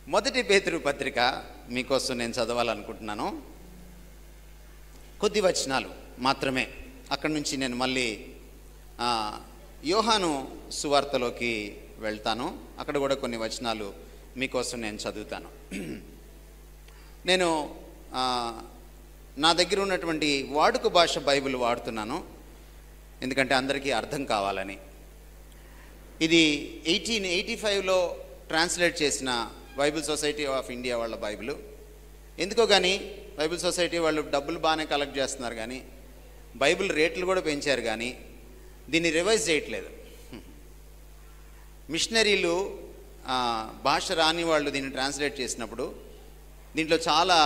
మొదటి పేతురు పత్రిక మీకోసం నేను చదవాలనుకుంటున్నాను. కొద్ది వచనాలు మాత్రమే. అక్కడి నుంచి నేను మళ్ళీ యోహాను సువార్తలోకి వెళ్తాను. అక్కడ కూడా కొన్ని వచనాలు మీకోసం నేను చదువుతాను. నేను నా దగ్గర ఉన్నటువంటి వాడుక భాష బైబిల్ వాడుతున్నాను, ఎందుకంటే అందరికీ అర్థం కావాలని. ఇది 1885లో ట్రాన్స్లేట్ చేసిన బైబిల్ సొసైటీ ఆఫ్ ఇండియా వాళ్ళ బైబిల్. ఎందుకో కానీ బైబిల్ సొసైటీ వాళ్ళు డబ్బులు బాగానే కలెక్ట్ చేస్తున్నారు, కానీ బైబిల్ రేట్లు కూడా పెంచారు, కానీ దీన్ని రివైజ్ చేయట్లేదు. మిషనరీలు భాష రాని వాళ్ళు దీన్ని ట్రాన్స్లేట్ చేసినప్పుడు దీంట్లో చాలా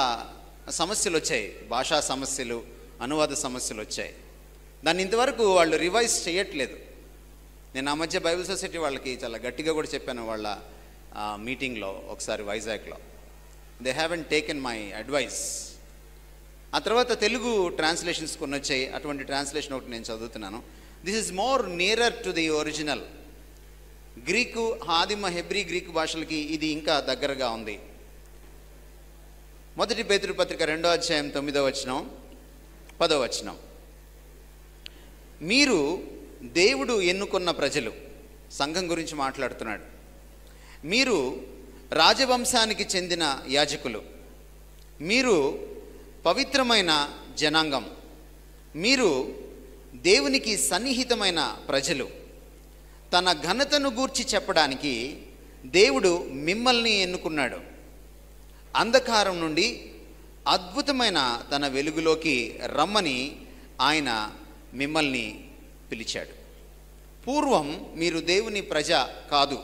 సమస్యలు వచ్చాయి, భాషా సమస్యలు, అనువాద సమస్యలు వచ్చాయి. దాన్ని ఇంతవరకు వాళ్ళు రివైజ్ చేయట్లేదు. నేను ఆ మధ్య బైబిల్ సొసైటీ వాళ్ళకి చాలా గట్టిగా కూడా చెప్పాను, వాళ్ళ మీటింగ్లో ఒకసారి వైజాగ్లో. They haven't taken my advice. ఆ తర్వాత తెలుగు ట్రాన్స్లేషన్స్ కొన్ని వచ్చాయి, అటువంటి ట్రాన్స్లేషన్ ఒకటి నేను చదువుతున్నాను. This is more nearer to the original. Greek, ఆదిమ హెబ్రీ గ్రీకు భాషలకి ఇది ఇంకా దగ్గరగా ఉంది. మొదటి పేతురు పత్రిక 2వ అధ్యాయం 9వ వచనం 10వ వచనం. మీరు దేవుడు ఎన్నుకున్న ప్రజలు, సంఘం గురించి మాట్లాడుతున్నాడు. మీరు రాజవంశానికి చెందిన యాజకులు, మీరు పవిత్రమైన జనాంగం, మీరు దేవునికి సన్నిహితమైన ప్రజలు. తన ఘనతను గూర్చి చెప్పడానికి దేవుడు మిమ్మల్ని ఎన్నుకున్నాడు. అంధకారం నుండి అద్భుతమైన తన వెలుగులోకి రమ్మని ఆయన మిమ్మల్ని పిలిచాడు. పూర్వం మీరు దేవుని ప్రజ కాదు,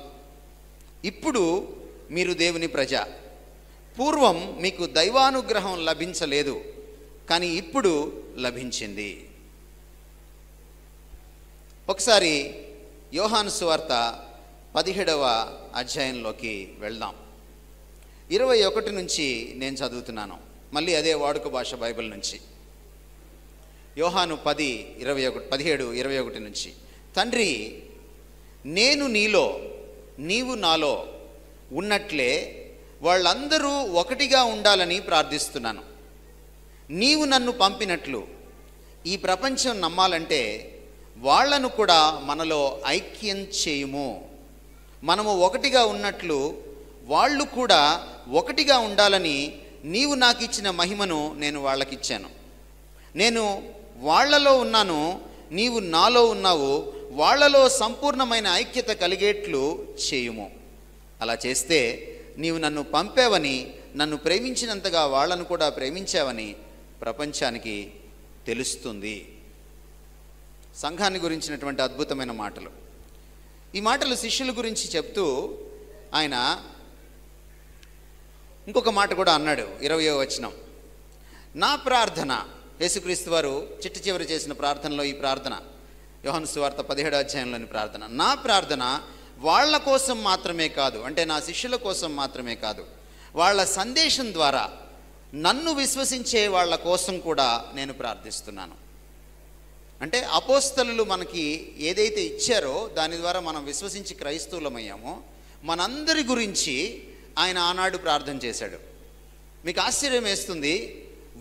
ఇప్పుడు మీరు దేవుని ప్రజ. పూర్వం మీకు దైవానుగ్రహం లభించలేదు, కానీ ఇప్పుడు లభించింది. ఒకసారి యోహాను సువార్త 17వ అధ్యాయంలోకి వెళ్దాం. 21 నుంచి నేను చదువుతున్నాను, మళ్ళీ అదే వాడుక భాష బైబిల్ నుంచి. యోహాను 17:21 నుంచి. తండ్రి, నేను నీలో నీవు నాలో ఉన్నట్లే వాళ్ళందరూ ఒకటిగా ఉండాలని ప్రార్థిస్తున్నాను. నీవు నన్ను పంపినట్లు ఈ ప్రపంచం నమ్మాలంటే వాళ్లను కూడా మనలో ఐక్యం చేయుము. మనము ఒకటిగా ఉన్నట్లు వాళ్ళు కూడా ఒకటిగా ఉండాలని నీవు నాకు ఇచ్చిన మహిమను నేను వాళ్ళకిచ్చాను. నేను వాళ్లలో ఉన్నాను, నీవు నాలో ఉన్నావు. వాళ్లలో సంపూర్ణమైన ఐక్యత కలిగేట్లు చేయుము. అలా చేస్తే నీవు నన్ను పంపావని, నన్ను ప్రేమించినంతగా వాళ్ళను కూడా ప్రేమించావని ప్రపంచానికి తెలుస్తుంది. సంఘాన్ని గురించినటువంటి అద్భుతమైన మాటలు. ఈ మాటలు శిష్యుల గురించి చెప్తూ ఆయన ఇంకొక మాట కూడా అన్నాడు. 20వ వచనం. నా ప్రార్థన, యేసుక్రీస్తు వారు చిట్ట చివరి చేసిన ప్రార్థనలో ఈ ప్రార్థన, యోహాను సువార్త 17వ అధ్యాయంలోని ప్రార్థన. నా ప్రార్థన వాళ్ళ కోసం మాత్రమే కాదు, అంటే నా శిష్యుల కోసం మాత్రమే కాదు, వాళ్ళ సందేశం ద్వారా నన్ను విశ్వసించే వాళ్ళ కోసం కూడా నేను ప్రార్థిస్తున్నాను. అంటే అపోస్తలులు మనకి ఏదైతే ఇచ్చారో దాని ద్వారా మనం విశ్వసించి క్రైస్తవులమయ్యామో మనందరి గురించి ఆయన ఆనాడు ప్రార్థన చేశాడు. మీకు ఆశ్చర్యం వేస్తుంది,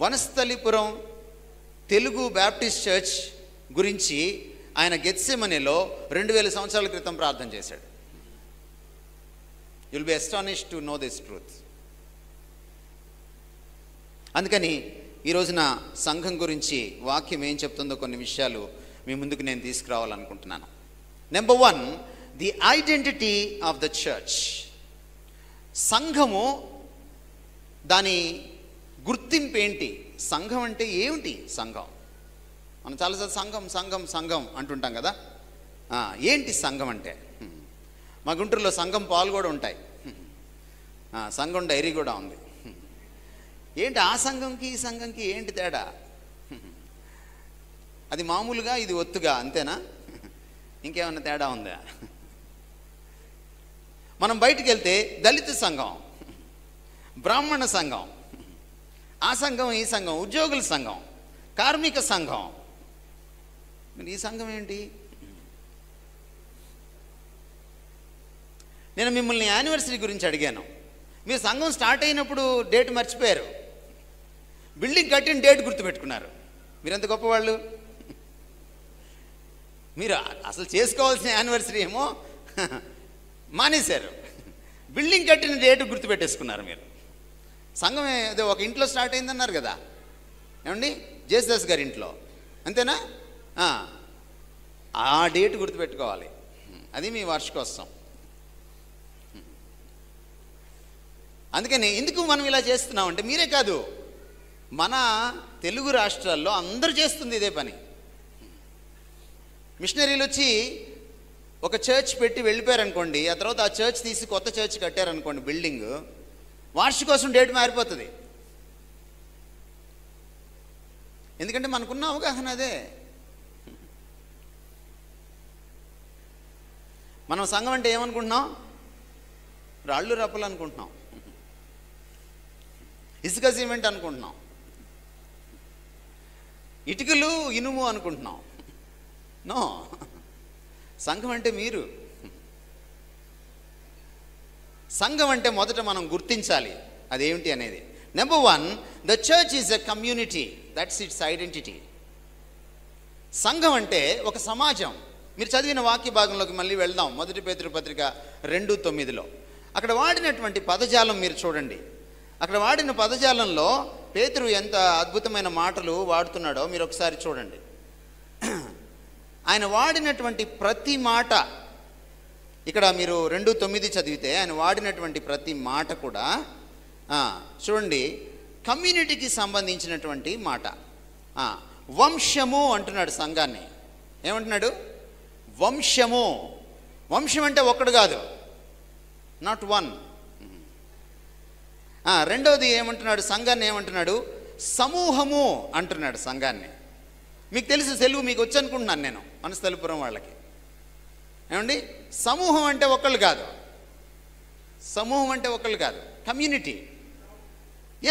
వనస్థలిపురం తెలుగు బ్యాప్టిస్ట్ చర్చ్ గురించి ఆయన గెత్సెమనెలో 2000 సంవత్సరాల క్రితం ప్రార్థన చేశాడు. You'll be astonished to know this truth. అందుకని ఈ రోజున సంఘం గురించి వాక్యం ఏం చెప్తుందో కొన్ని విషయాలు మీ ముందుకు నేను తీసుకురావాలనుకుంటున్నాను. Number 1, the identity of the church. సంఘము, దాని గుర్తింపు ఏంటి? సంఘం అంటే ఏమిటి? సంఘం, మనం చాలాసార్లు సంఘం సంఘం సంఘం అంటుంటాం కదా. ఏంటి సంఘం అంటే? మా గుంటూరులో సంఘం పాలు కూడా ఉంటాయి, సంఘం డైరీ కూడా ఉంది. ఏంటి ఆ సంఘంకి ఈ సంఘంకి ఏంటి తేడా? అది మామూలుగా, ఇది ఒత్తుగా, అంతేనా? ఇంకేమన్నా తేడా ఉందా? మనం బయటికి వెళ్తే దళిత సంఘం, బ్రాహ్మణ సంఘం, ఆ సంఘం ఈ సంఘం, ఉద్యోగుల సంఘం, కార్మిక సంఘం. ఈ సంఘం ఏంటి? నేను మిమ్మల్ని యానివర్సరీ గురించి అడిగాను. మీరు సంఘం స్టార్ట్ అయినప్పుడు డేట్ మర్చిపోయారు, బిల్డింగ్ కట్టిన డేట్ గుర్తుపెట్టుకున్నారు. మీరెంత గొప్పవాళ్ళు. మీరు అసలు చేసుకోవాల్సిన యానివర్సరీ ఏమో మానేశారు, బిల్డింగ్ కట్టిన డేట్ గుర్తుపెట్టేసుకున్నారు. మీరు సంఘం ఏదో ఒక ఇంట్లో స్టార్ట్ అయిందన్నారు కదా, ఏమండి, జేసస్ గారి ఇంట్లో, అంతేనా? ఆ డేట్ గుర్తుపెట్టుకోవాలి, అది మీ వార్షికోత్సవం. అందుకని ఎందుకు మనం ఇలా చేస్తున్నామంటే, మీరే కాదు, మన తెలుగు రాష్ట్రాల్లో అందరూ చేస్తుంది ఇదే పని. మిషనరీలు వచ్చి ఒక చర్చ్ పెట్టి వెళ్ళిపోయారనుకోండి, ఆ తర్వాత ఆ చర్చ్ తీసి కొత్త చర్చ్ కట్టారనుకోండి, బిల్డింగ్, వార్షికోత్సవం డేట్ మారిపోతుంది. ఎందుకంటే మనకున్న అవగాహన అదే. మనం సంఘం అంటే ఏమనుకుంటున్నాం? రాళ్ళు రప్పలు అనుకుంటున్నాం, ఇసుక సిమెంట్ అనుకుంటున్నాం, ఇటుకలు ఇనుము అనుకుంటున్నాం. నో, సంఘం అంటే మీరు. సంఘం అంటే మొదట మనం గుర్తించాలి అదేమిటి అనేది. Number 1, the church is a community, that's it's identity. సంఘం అంటే ఒక సమాజం. మీరు చదివిన వాక్య భాగంలోకి మళ్ళీ వెళ్దాం. 1 పేతురు పత్రిక 2:9లో అక్కడ వాడినటువంటి పదజాలం మీరు చూడండి. అక్కడ వాడిన పదజాలంలో పేతురు ఎంత అద్భుతమైన మాటలు వాడుతున్నాడో మీరు ఒకసారి చూడండి. ఆయన వాడినటువంటి ప్రతి మాట, ఇక్కడ మీరు 2:9 చదివితే ఆయన వాడినటువంటి ప్రతి మాట కూడా చూడండి, కమ్యూనిటీకి సంబంధించినటువంటి మాట. వంశము అంటున్నాడు సంఘాన్ని. ఏమంటున్నాడు? వంశము. వంశం అంటే ఒక్కడు కాదు, నాట్ వన్. రెండవది ఏమంటున్నాడు? సంఘాన్ని ఏమంటున్నాడు? సమూహము అంటున్నాడు సంఘాన్ని. మీకు తెలుసు, తెలుగు మీకు వచ్చి అనుకుంటున్నాను నేను, మనస్తలుపురం వాళ్ళకి. ఏమండి, సమూహం అంటే ఒక్కళ్ళు కాదు, సమూహం అంటే ఒక్కళ్ళు కాదు, కమ్యూనిటీ.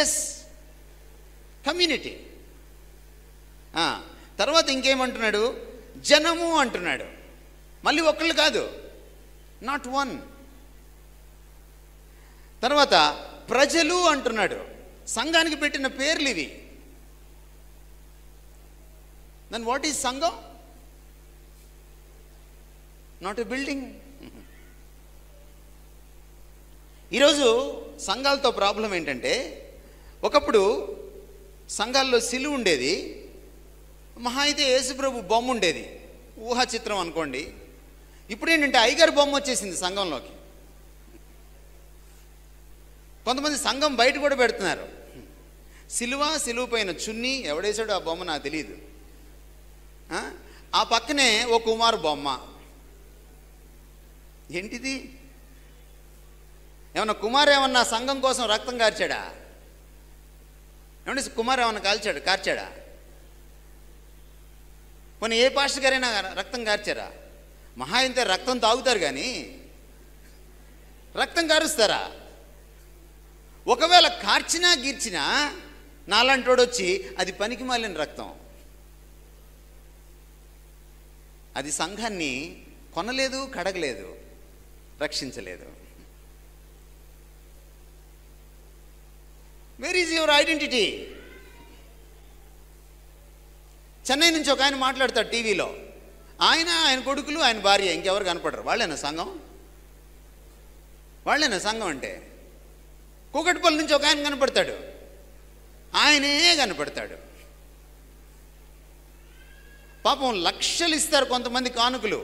Yes, community. తర్వాత ఇంకేమంటున్నాడు? జనము అంటున్నాడు. మళ్ళీ ఒక్కళ్ళు కాదు, నాట్ వన్. తర్వాత ప్రజలు అంటున్నాడు. సంఘానికి పెట్టిన పేర్లు ఇవి. దెన్ వాట్ ఈజ్ సంఘం? Not a building. ఈరోజు సంఘాలతో ప్రాబ్లం ఏంటంటే, ఒకప్పుడు సంఘాల్లో సిలువ ఉండేది, మహా అయితే యేసుప్రభు బొమ్మ ఉండేది, ఊహా చిత్రం అనుకోండి. ఇప్పుడు ఏంటంటే అయ్యగారి బొమ్మ వచ్చేసింది సంఘంలోకి. కొంతమంది సంఘం బయట కూడా పెడుతున్నారు. సిలువ పైన చున్నీ, ఎవడేసాడో ఆ బొమ్మ నాకు తెలియదు. ఆ పక్కనే ఓ కుమారు బొమ్మ. ఏంటిది? ఏమన్నా కుమారు ఏమన్నా సంఘం కోసం రక్తం కార్చాడా? ఏమంటే కుమారు ఏమన్నా కార్చాడా? పోనీ ఏ పాస్టర్ గారైనా రక్తం కార్చారా? మహా ఇంత రక్తం తాగుతారు కానీ రక్తం కారుస్తారా? ఒకవేళ కార్చినా గీర్చినా నాలంటోడు వచ్చి అది పనికి మాలిన రక్తం. అది సంఘాన్ని కొనలేదు, కడగలేదు, రక్షించలేదు. Where is your identity? Chennai నుంచి ఒక ఆయన మాట్లాడతాడు టీవీలో. ఆయన కొడుకులు, ఆయన భార్య, ఇంకెవరు కనపడరు. వాళ్ళేనా సంఘం? వాళ్ళేనా సంఘం అంటే? కూకట్పల్లి నుంచి ఒక ఆయన కనపడతాడు, ఆయనే కనపడతాడు. పాపం లక్షలు ఇస్తారు కొంతమంది కానుకలు,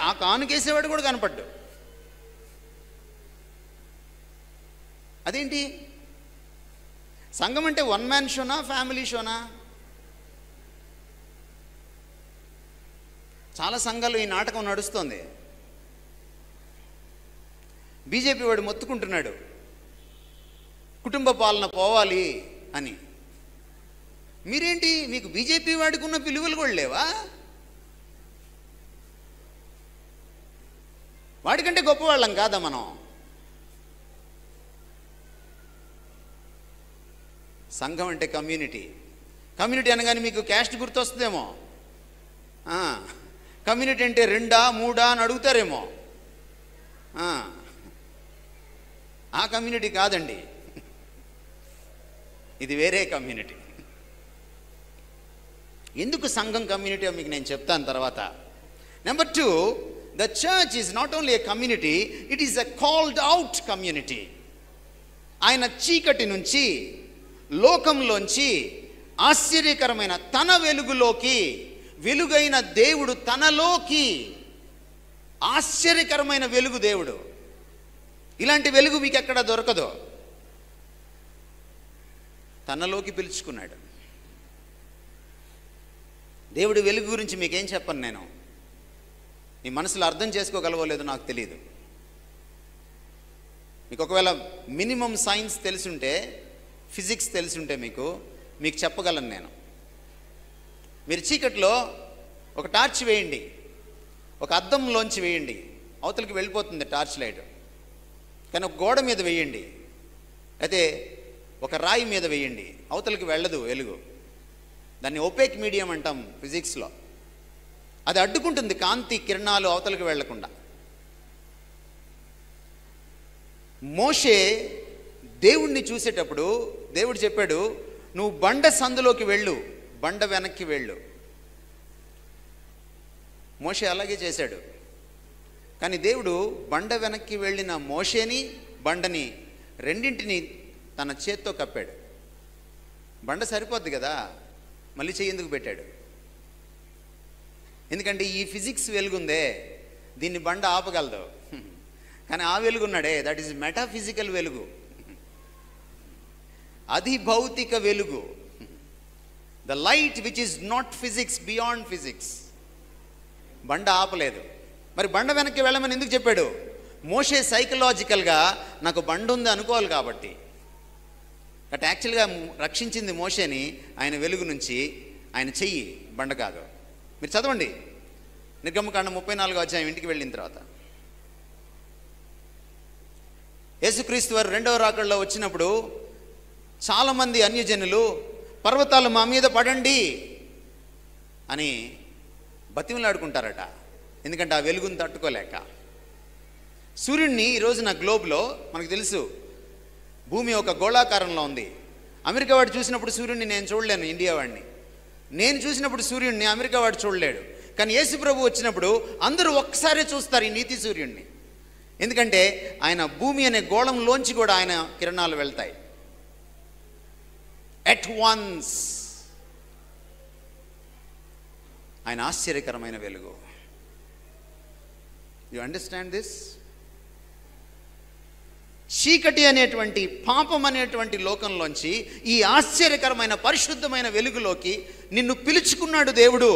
ఆ కానుకేసేవాడు కూడా కనపడ్డు. అదేంటి? సంఘం అంటే వన్ మ్యాన్ షోనా, ఫ్యామిలీ షోనా? చాలా సంఘాలు ఈ నాటకం నడుస్తోంది. బీజేపీ వాడు మొత్తుకుంటున్నాడు కుటుంబ పాలన పోవాలి అని. మీరేంటి, మీకు బీజేపీ వాడికి ఉన్న పిలువలు కూడా లేవా? వాడికంటే గొప్పవాళ్ళం కాదా మనం? సంఘం అంటే కమ్యూనిటీ. కమ్యూనిటీ అనగానే మీకు క్యాస్ట్ గుర్తొస్తుందేమో. కమ్యూనిటీ అంటే 2, 3 అని అడుగుతారేమో. ఆ కమ్యూనిటీ కాదండి, ఇది వేరే కమ్యూనిటీ. ఎందుకు సంఘం కమ్యూనిటీ మీకు నేను చెప్తాను తర్వాత. Number 2, the church is not only A community, it is a called out community. ఆయన చీకటి నుంచి, లోకంలోంచి ఆశ్చర్యకరమైన తన వెలుగులోకి, వెలుగైన దేవుడు తనలోకి, ఆశ్చర్యకరమైన వెలుగు దేవుడు. ఇలాంటి వెలుగు మీకు ఎక్కడ దొరకదు. తనలోకి పిలుచుకున్నాడు. దేవుడి వెలుగు గురించి మీకేం చెప్పను నేను, మీ మనసులో అర్థం చేసుకోగలవో లేదో నాకు తెలియదు. మీకు ఒకవేళ మినిమం సైన్స్ తెలుసుంటే, ఫిజిక్స్ తెలుసుంటే మీకు చెప్పగలను నేను. మీరు చీకట్లో ఒక టార్చ్ వేయండి, ఒక అద్దంలోంచి వేయండి, అవతలికి వెళ్ళిపోతుంది టార్చ్ లైట్. కానీ ఒక గోడ మీద వేయండి, అయితే ఒక రాయి మీద వేయండి, అవతలికి వెళ్ళదు వెలుగు. దాన్ని ఒపేక్ మీడియం అంటాం ఫిజిక్స్లో. అది అడ్డుకుంటుంది కాంతి కిరణాలు అవతలికి వెళ్లకుండా. మోషే దేవుణ్ణి చూసేటప్పుడు దేవుడు చెప్పాడు, నువ్వు బండ సందులోకి వెళ్ళు, బండ వెనక్కి వెళ్ళు. మోషే అలాగే చేశాడు. కానీ దేవుడు బండ వెనక్కి వెళ్ళిన మోషేని, బండని రెండింటిని తన చేత్తో కప్పాడు. బండ సరిపోద్ది కదా, మళ్ళీ చెయ్యి ఎందుకు పెట్టాడు? ఎందుకంటే ఈ ఫిజిక్స్ వెలుగుందే, దీన్ని బండ ఆపగలదు. కానీ ఆ వెలుగున్నాడే, దట్ ఈజ్ మెటాఫిజికల్ వెలుగు, అది భౌతిక వెలుగు. The light which is not physics, beyond physics. బండ ఆపలేదు. మరి బండ వెనక్కి వెళ్ళమని ఎందుకు చెప్పాడు? మోషే సైకలాజికల్గా నాకు బండ ఉంది అనుకోవాలి కాబట్టి. బట్ యాక్చువల్గా రక్షించింది మోషేని ఆయన వెలుగు నుంచి, ఆయన చెయ్యి, బండ కాదు. మీరు చదవండి నిర్గమకాండం 34వ అధ్యాయం ఇంటికి వెళ్ళిన తర్వాత. యేసుక్రీస్తు వారు 2వ రాకడలో వచ్చినప్పుడు చాలామంది అన్యజనులు పర్వతాలు మా మీద పడండి అని బతిమలాడుకుంటారట. ఎందుకంటే ఆ వెలుగును తట్టుకోలేక. సూర్యుడిని ఈరోజున గ్లోబ్లో మనకు తెలుసు, భూమి ఒక గోళాకారంలో ఉంది. అమెరికా వాడు చూసినప్పుడు సూర్యుడిని నేను చూడలేను, ఇండియా వాడిని. నేను చూసినప్పుడు సూర్యుడిని అమెరికా వాడు చూడలేడు. కానీ యేసు ప్రభు వచ్చినప్పుడు అందరూ ఒక్కసారి చూస్తారు ఈ నీతి సూర్యుడిని. ఎందుకంటే ఆయన భూమి అనే గోళంలోంచి కూడా ఆయన కిరణాలు వెళ్తాయి. ఎట్ వన్స్ ఆయన ఆశ్చర్యకరమైన వెలుగు. You understand this? చీకటి అనేటువంటి, పాపం అనేటువంటి లోకంలోంచి ఈ ఆశ్చర్యకరమైన పరిశుద్ధమైన వెలుగులోకి నిన్ను పిలుచుకున్నాడు దేవుడు.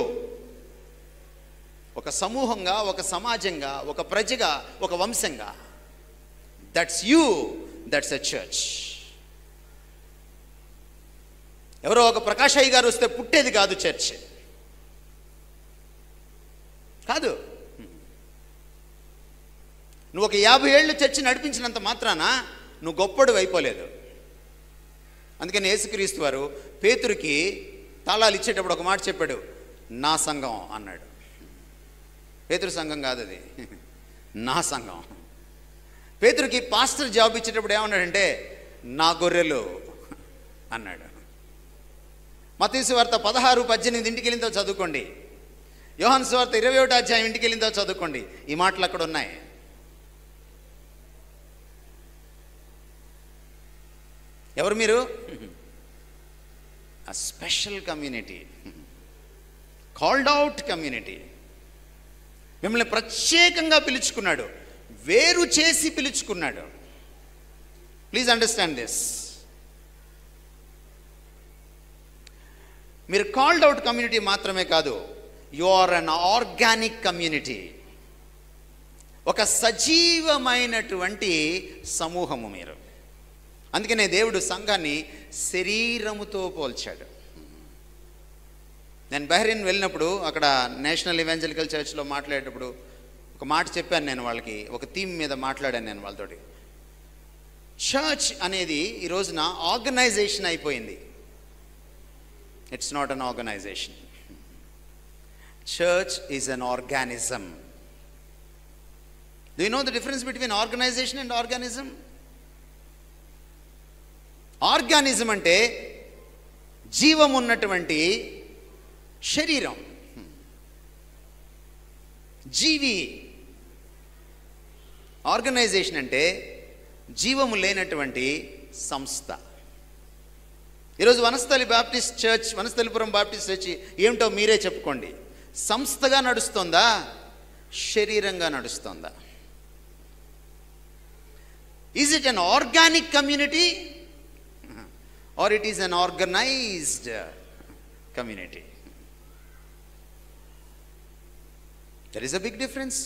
ఒక సమూహంగా, ఒక సమాజంగా, ఒక ప్రజగా, ఒక వంశంగా. That's you, that's a church. ఎవరో ఒక ప్రకాశయ్య గారు వస్తే పుట్టేది కాదు చర్చ్, కాదు. నువ్వు ఒక 50 ఏళ్ళు చర్చి నడిపించినంత మాత్రాన నువ్వు గొప్పడు అయిపోలేదు. అందుకని యేసుక్రీస్తు వారు పేతురుకి తాళాలు ఇచ్చేటప్పుడు ఒక మాట చెప్పాడు, నా సంఘం అన్నాడు. పేతురు సంఘం కాదు అది, నా సంఘం. పేతురుకి పాస్టర్ జాబ్ ఇచ్చేటప్పుడు ఏమన్నాడంటే, నా గొర్రెలు అన్నాడు. మత్తయి సువార్త 16:18 ఇంటికి వెళ్ళిందో చదువుకోండి. యోహాను సువార్త 21వ అధ్యాయం ఇంటికి వెళ్ళిందో చదువుకోండి. ఈ మాటలు అక్కడ ఉన్నాయి. ఎవరు మీరు? a special community, called out community. మిమ్మల్ని ప్రత్యేకంగా పిలుచుకున్నాడు, వేరు చేసి పిలుచుకున్నాడు. Please understand this. మీరు కాల్డ్ అవుట్ కమ్యూనిటీ మాత్రమే కాదు, you are an organic community. ఒక సజీవమైనటువంటి సమూహము మీరు. అందుకనే దేవుడు సంఘాన్ని శరీరముతో పోల్చాడు. నేను బహ్రెయిన్ వెళ్ళినప్పుడు అక్కడ నేషనల్ ఇవాంజలికల్ చర్చ్లో మాట్లాడేటప్పుడు ఒక మాట చెప్పాను నేను వాళ్ళకి, ఒక థీమ్ మీద మాట్లాడాను నేను వాళ్ళతోటి. చర్చ్ అనేది ఈ రోజున ఆర్గనైజేషన్ అయిపోయింది. It's not an organisation. Church is an organism. Do you know the difference between organization and organism? Organism అంటే జీవం ఉన్నటువంటి శరీరం, జీవి. ఆర్గనైజేషన్ అంటే జీవము లేనటువంటి సంస్థ. ఈరోజు వనస్థలిపురం బాప్టిస్ట్ చర్చ్ ఏమిటో మీరే చెప్పుకోండి. సంస్థగా నడుస్తుందా, శరీరంగా నడుస్తుందా? Is it an organic community or it is an organized community? There is a big difference.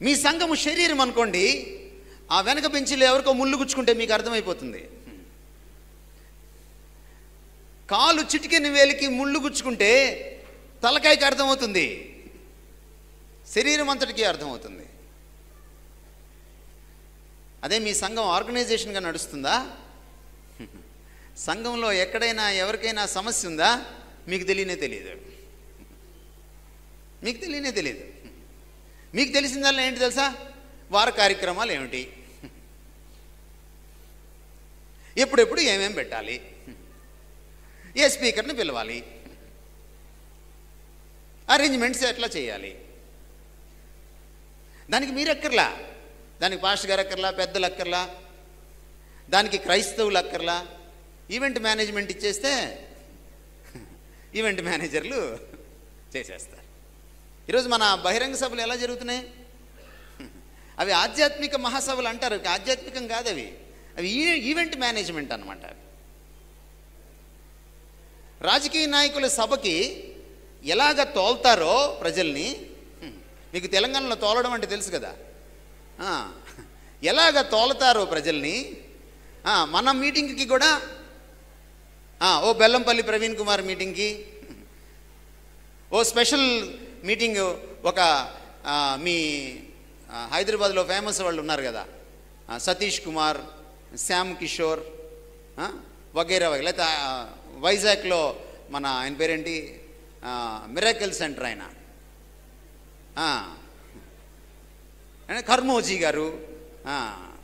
మీ సంఘము శరీరం అనుకోండి, ఆ వెనక బెంచిలో ఎవరికో ముళ్ళు గుచ్చుకుంటే మీకు అర్థమైపోతుంది. కాలు చిటికెన వేలికి ముళ్ళు గుచ్చుకుంటే తలకాయకి అర్థమవుతుంది, శరీరం అంతటికీ అర్థమవుతుంది. అదే మీ సంఘం ఆర్గనైజేషన్గా నడుస్తుందా? సంఘంలో ఎక్కడైనా ఎవరికైనా సమస్య ఉందా? మీకు తెలియనే తెలియదు. మీకు తెలిసిందల్లా ఏంటి తెలుసా? వార కార్యక్రమాలు ఏమిటి, ఎప్పుడెప్పుడు ఏమేం పెట్టాలి, ఏ స్పీకర్ని పిలవాలి, అరేంజ్మెంట్స్ ఎట్లా చేయాలి. దానికి మీరు అక్కర్లా, దానికి పాస్టర్ గారు అక్కర్లా, పెద్దలు అక్కర్లా, దానికి క్రైస్తవులు అక్కర్లా. ఈవెంట్ మేనేజ్మెంట్ ఇచ్చేస్తే ఈవెంట్ మేనేజర్లు చేసేస్తారు. ఈరోజు మన బహిరంగ సభలు ఎలా జరుగుతున్నాయి? అవి ఆధ్యాత్మిక మహాసభలు అంటారు, ఆధ్యాత్మికం కాదు అవి ఈవెంట్ మేనేజ్మెంట్ అన్నమాట. రాజకీయ నాయకుల సభకి ఎలాగ తోల్తారో ప్రజల్ని, మీకు తెలంగాణలో తోలడం అంటే తెలుసు కదా, ఎలాగ తోలతారో ప్రజల్ని, మన మీటింగ్కి కూడా ఓ బెల్లంపల్లి ప్రవీణ్ కుమార్ మీటింగ్కి, ఓ స్పెషల్ మీటింగ్, ఒక మీ హైదరాబాద్లో ఫేమస్ వాళ్ళు ఉన్నారు కదా, సతీష్ కుమార్, శ్యామ్ కిషోర్ వగైరా వగైరా, లేకపోతే వైజాగ్లో ఆయన పేరేంటి, మిరాకిల్ సెంటర్ ఆయన కర్మోజీ గారు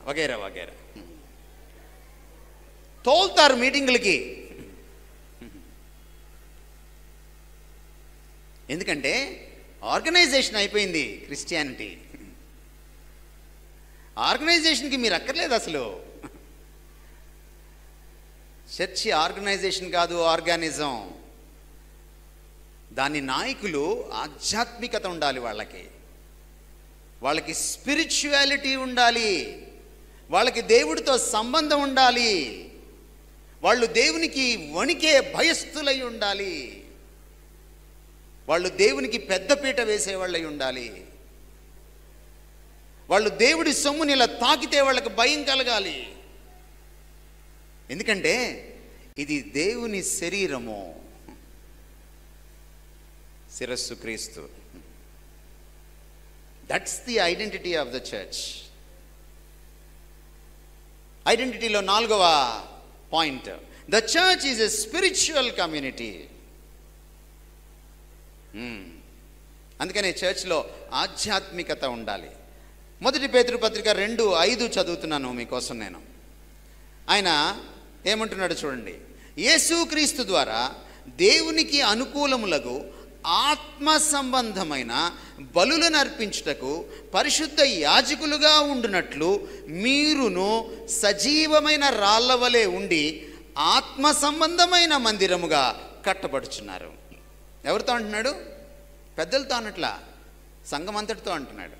వగైరా వగైరా తోల్తారు మీటింగులకి. ఎందుకంటే ఆర్గనైజేషన్ అయిపోయింది క్రిస్టియానిటీ. ఆర్గనైజేషన్కి మీరు అక్కర్లేదు అసలు. చర్చి ఆర్గనైజేషన్ కాదు, ఆర్గానిజం. దాని నాయకులు ఆధ్యాత్మికత ఉండాలి, వాళ్ళకి స్పిరిచువాలిటీ ఉండాలి, వాళ్ళకి దేవుడితో సంబంధం ఉండాలి, వాళ్ళు దేవునికి వణికే భయస్థులై ఉండాలి, వాళ్ళు దేవునికి పెద్దపీట వేసేవాళ్ళై ఉండాలి, వాళ్ళు దేవుడి సొమ్ముని ఇలా తాకితే వాళ్ళకి భయం కలగాలి. ఎందుకంటే ఇది దేవుని శరీరము, శిరస్సు క్రీస్తు. That's the identity of the church. ఐడెంటిటీలో 4వ point, the church is a spiritual community. అందుకనే చర్చ్లో ఆధ్యాత్మికత ఉండాలి. 1 పేతురు పత్రిక 2:5 చదువుతున్నాను మీకోసం నేను. ఆయన ఏమంటున్నాడు చూడండి, యేసుక్రీస్తు ద్వారా దేవునికి అనుకూలములకు ఆత్మ సంబంధమైన బలులను అర్పించుటకు పరిశుద్ధ యాజకులుగా ఉండునట్లు మీరును సజీవమైన రాళ్ల వలె ఉండి ఆత్మ సంబంధమైన మందిరముగా కట్టబడుచున్నారు. ఎవరితో అంటున్నాడు? పెద్దలతో అన్నట్లా, సంఘం అంతటితో అంటున్నాడు.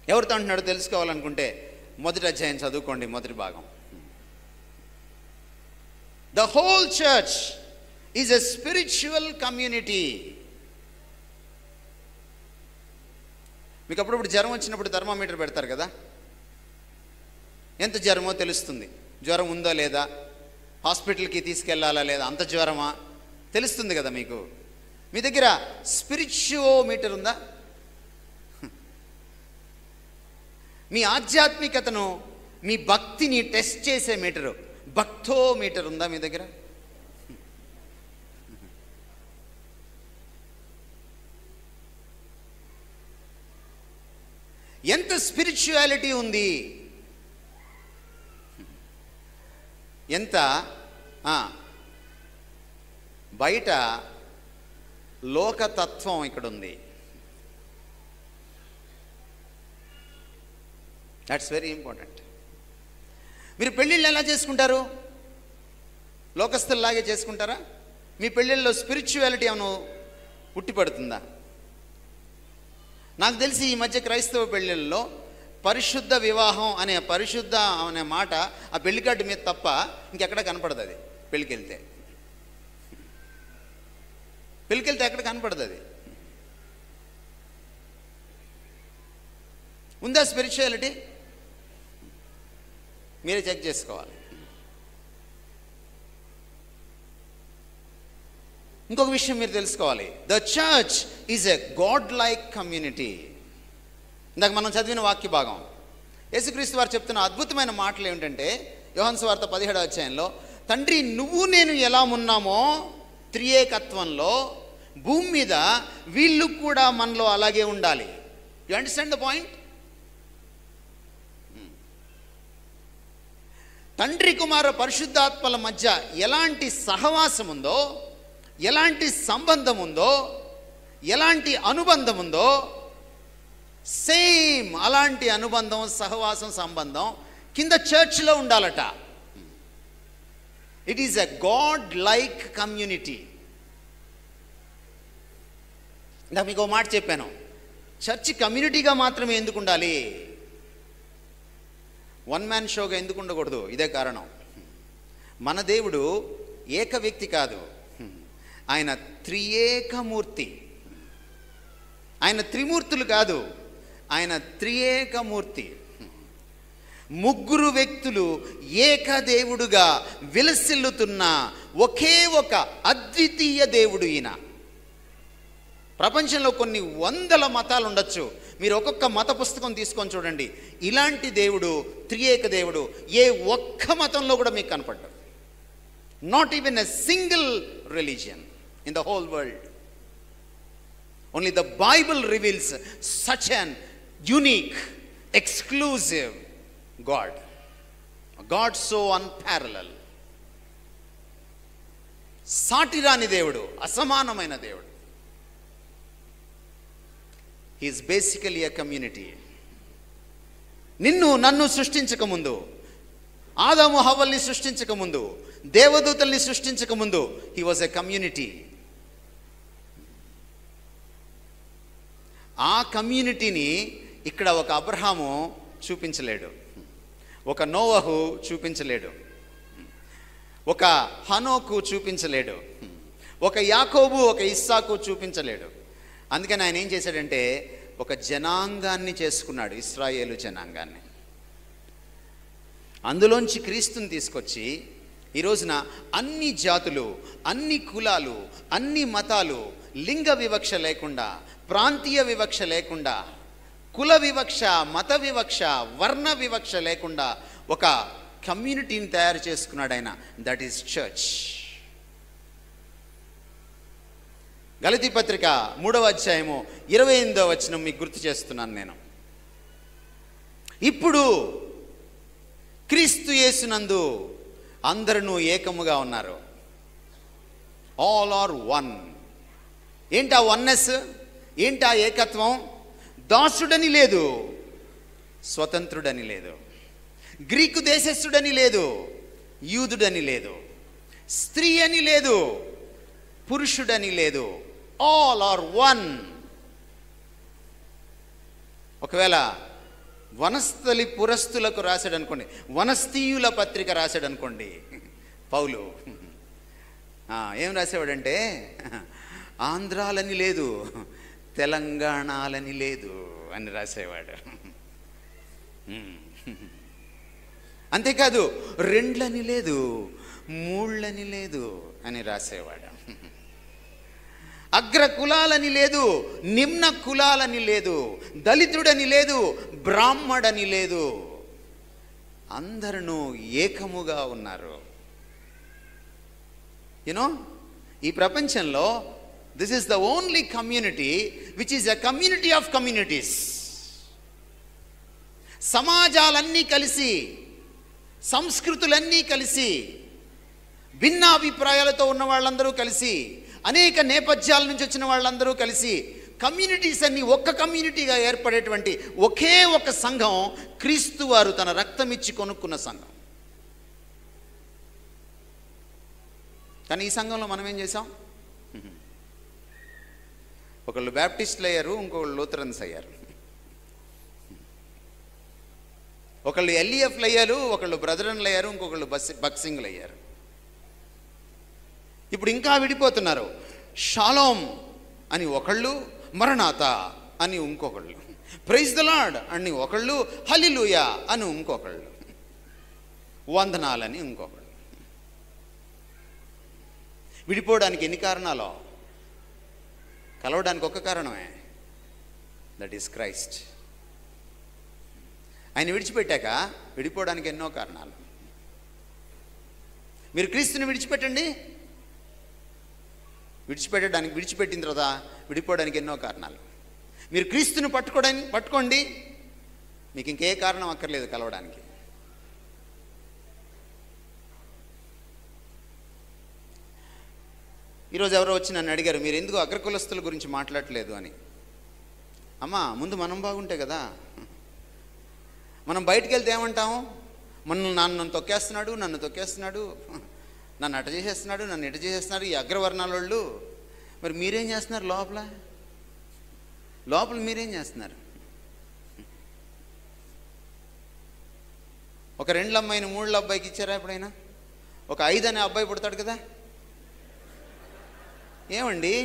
ఎవరితో అంటున్నాడో తెలుసుకోవాలనుకుంటే 1వ అధ్యాయం చదువుకోండి, 1వ భాగం. The whole church is a spiritual community. మీకు అప్పుడప్పుడు జ్వరం వచ్చినప్పుడు థర్మామీటర్ పెడతారు కదా, ఎంత జ్వరమో తెలుస్తుంది. జ్వరం ఉందో లేదా, హాస్పిటల్కి తీసుకెళ్లాలా లేదా, అంత జ్వరమా తెలుస్తుంది కదా మీకు. మీ దగ్గర స్పిరిచువోమీటర్ ఉందా? మీ ఆధ్యాత్మికతను, మీ భక్తిని టెస్ట్ చేసే మీటరు, భక్తోమీటర్ ఉందా మీ దగ్గర? ఎంత స్పిరిచువాలిటీ ఉంది, ఎంత బయట లోకతత్వం ఇక్కడ ఉంది. That's very important. మీరు పెళ్ళిళ్ళు ఎలా చేసుకుంటారు? లోకస్తుల్లాగే చేసుకుంటారా? మీ పెళ్ళిళ్ళలో స్పిరిచువాలిటీ ఏమైనా ఉట్టిపడుతుందా? నాకు తెలిసి ఈ మధ్య క్రైస్తవ పెళ్ళిళ్ళలో పరిశుద్ధ వివాహం అనే పరిశుద్ధ అనే మాట ఆ పెళ్లికార్డు మీద తప్ప ఇంకెక్కడ కనపడదు. అది పెళ్ళికెళ్తే ఎక్కడ కనపడదు. అది ఉందా స్పిరిచువాలిటీ? మీరే చెక్ చేసుకోవాలి. ఇంకొక విషయం మీరు తెలుసుకోవాలి. The church is a God like community. ఇందాక మనం చదివిన వాక్య భాగం, యేసుక్రీస్తు వారు చెప్తున్న అద్భుతమైన మాటలు ఏమిటంటే, యోహాను సువార్త 17వ అధ్యాయంలో, తండ్రి నువ్వు నేను ఎలా ఉన్నామో త్రియేకత్వంలో భూమి మీద వీళ్ళు కూడా మనలో అలాగే ఉండాలి. You understand the point? తండ్రి కుమార పరిశుద్ధాత్మల మధ్య ఎలాంటి సహవాసం ఉందో, ఎలాంటి సంబంధం ఉందో, ఎలాంటి అనుబంధం ఉందో, సేమ్ అలాంటి అనుబంధం, సహవాసం, సంబంధం కింద చర్చ్లో ఉండాలట. It is a God like community. ఇందాక మీకు మాట చెప్పాను, చర్చ్ కమ్యూనిటీగా మాత్రమే ఎందుకు ఉండాలి, వన్ మ్యాన్ షోగా ఎందుకు ఉండకూడదు? ఇదే కారణం. మన దేవుడు ఏక వ్యక్తి కాదు, ఆయన త్రియేకమూర్తి. ఆయన త్రిమూర్తులు కాదు, ఆయన త్రియేకమూర్తి. ముగ్గురు వ్యక్తులు ఏకదేవుడుగా విలసిల్లుతున్న ఒకే ఒక అద్వితీయ దేవుడు ఈయన. ప్రపంచంలో కొన్ని వందల మతాలు ఉండొచ్చు, మీరు ఒక్కొక్క మత పుస్తకం తీసుకొని చూడండి, ఇలాంటి దేవుడు, త్రియేక దేవుడు ఏ ఒక్క మతంలో కూడా మీకు కనపడ్డాడు. Not even a single religion in the whole world. Only the Bible reveals such an unique, exclusive God. God so unparallel. సాటిరాని దేవుడు, అసమానమైన దేవుడు. He is basically a community. నిన్ను నన్ను సృష్టించక ముందు, ఆదాము హవ్వల్ని సృష్టించక ముందు, దేవదూతల్ని సృష్టించక ముందు, he was a community. ఆ కమ్యూనిటీని ఇక్కడ ఒక అబ్రహాము చూపించలేడు, ఒక నోవహు చూపించలేడు, ఒక హనోకు చూపించలేడు, ఒక యాకోబు, ఒక ఇస్సాకు చూపించలేడు. అందుకని ఆయన ఏం చేశాడంటే ఒక జనాంగాన్ని చేసుకున్నాడు, ఇశ్రాయేలు జనాంగాన్ని. అందులోంచి క్రీస్తుని తీసుకొచ్చి ఈ రోజున అన్ని జాతులు, అన్ని కులాలు, అన్ని మతాలు, లింగ వివక్ష లేకుండా, ప్రాంతీయ వివక్ష లేకుండా, కుల వివక్ష, మత వివక్ష, వర్ణ వివక్ష లేకుండా ఒక కమ్యూనిటీని తయారు చేసుకున్నాడు ఆయన. That is church. గలతీ పత్రిక 3వ అధ్యాయము 28వ వచనం మీకు గుర్తు చేస్తున్నాను నేను. ఇప్పుడు క్రీస్తు యేసునందు అందరూ ఏకముగా ఉన్నారు. All are one. ఏంటి ఆ వన్నెస్? ఏంటి ఆ ఏకత్వం? దాసుడని లేదు, స్వతంత్రుడని లేదు, గ్రీకు దేశస్థుడని లేదు, యూదుడని లేదు, స్త్రీ అని లేదు, పురుషుడని లేదు. All are one. ఒకవేళ వనస్థలి పురస్తులకు రాశాడు అనుకోండి, వనస్థీయుల పత్రిక రాశాడు అనుకోండి పౌలు, ఏం రాసేవాడంటే ఆంధ్రాలని లేదు, తెలంగాణలని లేదు అని రాసేవాడు. అంతేకాదు రెండ్లని లేదు, మూళ్ళని లేదు అని రాసేవాడు. అగ్ర కులాలని లేదు, నిమ్న కులాలని లేదు, దళితుడని లేదు, బ్రాహ్మడని లేదు, అందరూ ఏకముగా ఉన్నారు. యునో, ఈ ప్రపంచంలో this is the only community which is a community of communities. సమాజాలన్నీ కలిసి, సంస్కృతులన్నీ కలిసి, భిన్నాభిప్రాయాలతో ఉన్న వాళ్ళందరూ కలిసి, అనేక నేపథ్యాల నుంచి వచ్చిన వాళ్ళందరూ కలిసి, కమ్యూనిటీస్ అన్నీ ఒక్క కమ్యూనిటీగా ఏర్పడేటువంటి ఒకే ఒక సంఘం క్రీస్తు వారు తన రక్తం ఇచ్చి కొనుక్కున్న సంఘం. కానీ ఈ సంఘంలో మనం ఏం చేసాం? ఒకళ్ళు బ్యాప్టిస్టులు అయ్యారు, ఇంకొకళ్ళు లూథరన్స్ అయ్యారు. ఒకళ్ళు ఎల్ఈఎఫ్లు అయ్యారు, ఒకళ్ళు బ్రదరన్లు అయ్యారు, ఇంకొకళ్ళు బక్సింగ్లు అయ్యారు. ఇప్పుడు ఇంకా విడిపోతున్నారు. షాలోమ్ అని ఒకళ్ళు, మరణాత అని ఇంకొకళ్ళు, ప్రైజ్ ద లార్డ్ అని ఒకళ్ళు, హల్లెలూయా అని ఇంకొకళ్ళు, వందనాలని ఇంకొకళ్ళు. విడిపోవడానికి ఎన్ని కారణాలో? కలవడానికి ఒక్క కారణమే, దట్ ఈస్ క్రైస్ట్. ఆయన విడిచిపెట్టాక విడిపోవడానికి ఎన్నో కారణాలు. మీరు క్రీస్తుని విడిచిపెట్టండి, విడిచిపెట్టిన తర్వాత విడిపోవడానికి ఎన్నో కారణాలు. మీరు క్రీస్తుని పట్టుకోండి, మీకు ఇంకే కారణం అక్కర్లేదు కలవడానికి. ఈరోజు ఎవరో వచ్చి నన్ను అడిగారు, మీరు ఎందుకు అగ్రకులస్తుల గురించి మాట్లాడలేదు అని. అమ్మా, ముందు మనం బాగుంటే కదా. మనం బయటికి వెళ్తే ఏమంటాము? నన్ను తొక్కేస్తున్నాడు, నన్ను అట చేసేస్తున్నాడు, నన్ను ఇట చేసేస్తున్నాడు ఈ అగ్రవర్ణాల వాళ్ళు. మరి మీరేం చేస్తున్నారు? లోపల మీరేం చేస్తున్నారు? ఒక 2 అమ్మాయిని 3 అబ్బాయికి ఇచ్చారా ఎప్పుడైనా? ఒక 5 అనే అబ్బాయి పుడతాడు కదా. ఏమండి,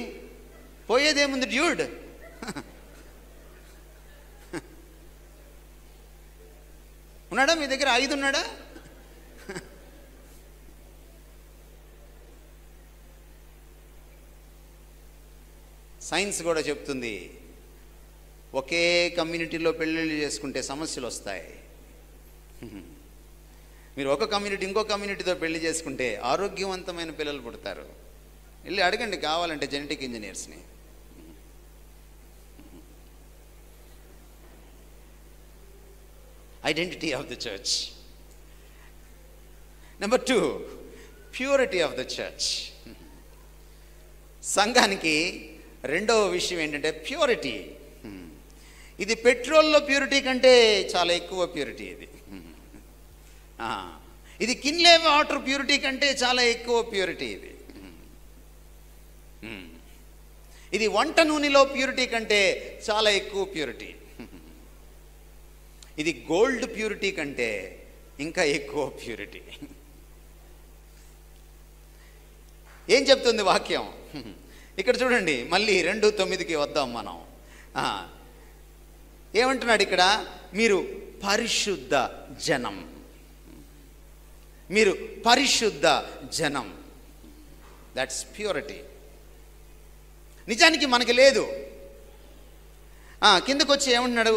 పోయేదేముంది డ్యూడ్? ఉన్నాడా మీ దగ్గర? 5 ఉన్నాడా? సైన్స్ కూడా చెప్తుంది, ఒకే కమ్యూనిటీలో పెళ్ళిళ్ళు చేసుకుంటే సమస్యలు వస్తాయి. మీరు ఒక కమ్యూనిటీ ఇంకో కమ్యూనిటీతో పెళ్లి చేసుకుంటే ఆరోగ్యవంతమైన పిల్లలు పుడతారు. వెళ్ళి అడగండి కావాలంటే జెనెటిక్ ఇంజనీర్స్ని. Identity of the church. Number 2, purity of the church. సంఘానికి రెండవ విషయం ఏంటంటే ప్యూరిటీ. ఇది పెట్రోల్లో ప్యూరిటీ కంటే చాలా ఎక్కువ ప్యూరిటీ. ఇది కిన్లే వాటర్ ప్యూరిటీ కంటే చాలా ఎక్కువ ప్యూరిటీ. ఇది వంట నూనెలో ప్యూరిటీ కంటే చాలా ఎక్కువ ప్యూరిటీ. ఇది గోల్డ్ ప్యూరిటీ కంటే ఇంకా ఎక్కువ ప్యూరిటీ. ఏం చెప్తుంది వాక్యం? ఇక్కడ చూడండి, మళ్ళీ 2:9కి వద్దాం మనం. ఏమంటున్నాడు ఇక్కడ? మీరు పరిశుద్ధ జనం, మీరు పరిశుద్ధ జనం. That's purity. నిజానికి మనకి లేదు. కిందకు వచ్చి ఏమంటున్నాడు?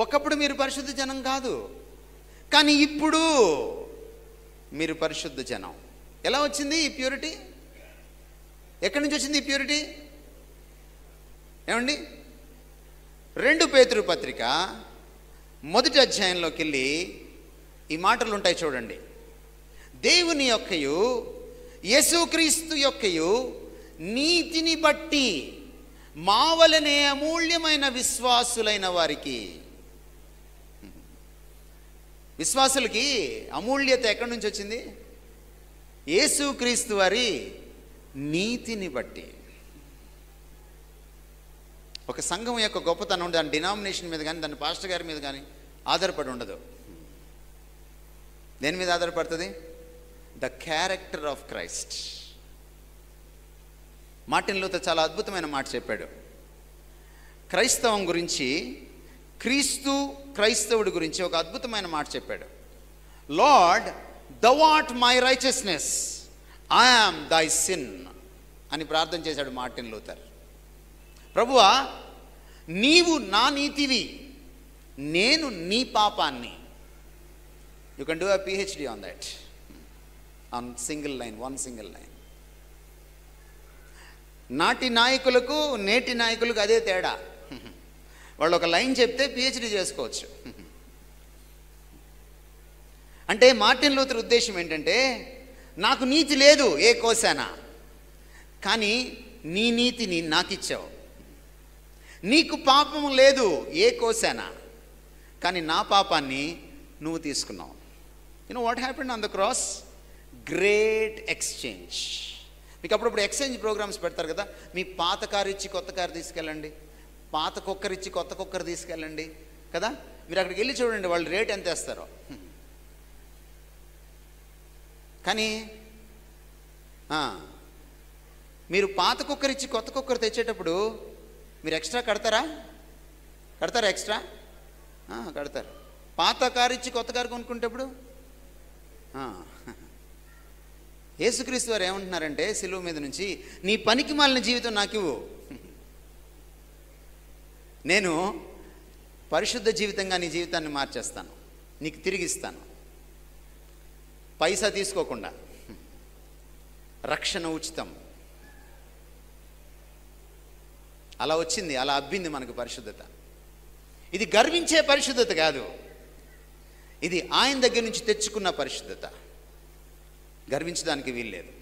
ఒకప్పుడు మీరు పరిశుద్ధ జనం కాదు, కానీ ఇప్పుడు మీరు పరిశుద్ధ జనం. ఎలా వచ్చింది ఈ ప్యూరిటీ? ఎక్కడి నుంచి వచ్చింది ఈ ప్యూరిటీ? ఏమండి, 2 పేతురు పత్రిక 1వ అధ్యాయంలోకి వెళ్ళి ఈ మాటలు ఉంటాయి చూడండి. దేవుని యొక్కయు యేసుక్రీస్తు యొక్కయు నీతిని బట్టి మా వలనే అమూల్యమైన విశ్వాసులైన వారికి. విశ్వాసులకి అమూల్యత ఎక్కడి నుంచి వచ్చింది? యేసుక్రీస్తు వారి నీతిని బట్టి. ఒక సంఘం యొక్క గొప్పతనం దాని డినామినేషన్ మీద కానీ, దాని పాస్టర్ గారి మీద కానీ ఆధారపడి ఉండదు. దేని మీద ఆధారపడుతుంది? The character of Christ. Martin Luther చాలా అద్భుతమైన మాట చెప్పాడు క్రైస్తవం గురించి. క్రైస్తవుడి గురించి ఒక అద్భుతమైన మాట చెప్పాడు. Lord, thou art my righteousness, I am thy sin అని ప్రార్థన చేశాడు మార్టిన్ లూథర్. ప్రభువా, నీవు నా నీతివి, నేను నీ పాపాన్ని. You can do a PhD on that, on one single line. నాటి నాయకులకు నేటి నాయకులకు అదే తేడా. వాళ్ళు ఒక లైన్ చెప్తే పిహెచ్డి చేసుకోవచ్చు. అంటే మార్టిన్ లూథర్ ఉద్దేశం ఏంటంటే, నాకు నీతి లేదు ఏ కోశానా, కానీ నీ నీతిని నాకు ఇచ్చావు. నీకు పాపం లేదు ఏ కోశానా, కానీ నా పాపాన్ని నువ్వు తీసుకున్నావు. You know what happened on the cross? Great exchange. మీకు అప్పుడప్పుడు ఎక్స్చేంజ్ ప్రోగ్రామ్స్ పెడతారు కదా, మీ పాత కారు ఇచ్చి కొత్త కారు తీసుకెళ్ళండి, పాత కుక్కర్ ఇచ్చి కొత్త కుక్కర్ తీసుకెళ్ళండి కదా. మీరు అక్కడికి వెళ్ళి చూడండి వాళ్ళు రేట్ ఎంత వేస్తారో. కానీ మీరు పాత కుక్కర్ ఇచ్చి కొత్త కుక్కర్ తెచ్చేటప్పుడు మీరు ఎక్స్ట్రా కడతారా? ఎక్స్ట్రా కడతారు. పాత కారు ఇచ్చి కొత్త కారు కొనుక్కుంటప్పుడు యేసుక్రీస్తు వారు ఏమంటున్నారంటే సిలువ మీద నుంచి, నీ పనికి మాలిన జీవితం నాకు ఇవ్వు, నేను పరిశుద్ధ జీవితంగా నీ జీవితాన్ని మార్చేస్తాను, నీకు తిరిగిస్తాను, పైసా తీసుకోకుండా. రక్షణ ఉచితం. అలా వచ్చింది, అలా అబ్బింది మనకు పరిశుద్ధత. ఇది గర్వించే పరిశుద్ధత కాదు, ఇది ఆయన దగ్గర నుంచి తెచ్చుకున్న పరిశుద్ధత. గర్వించడానికి వీల్లేదు.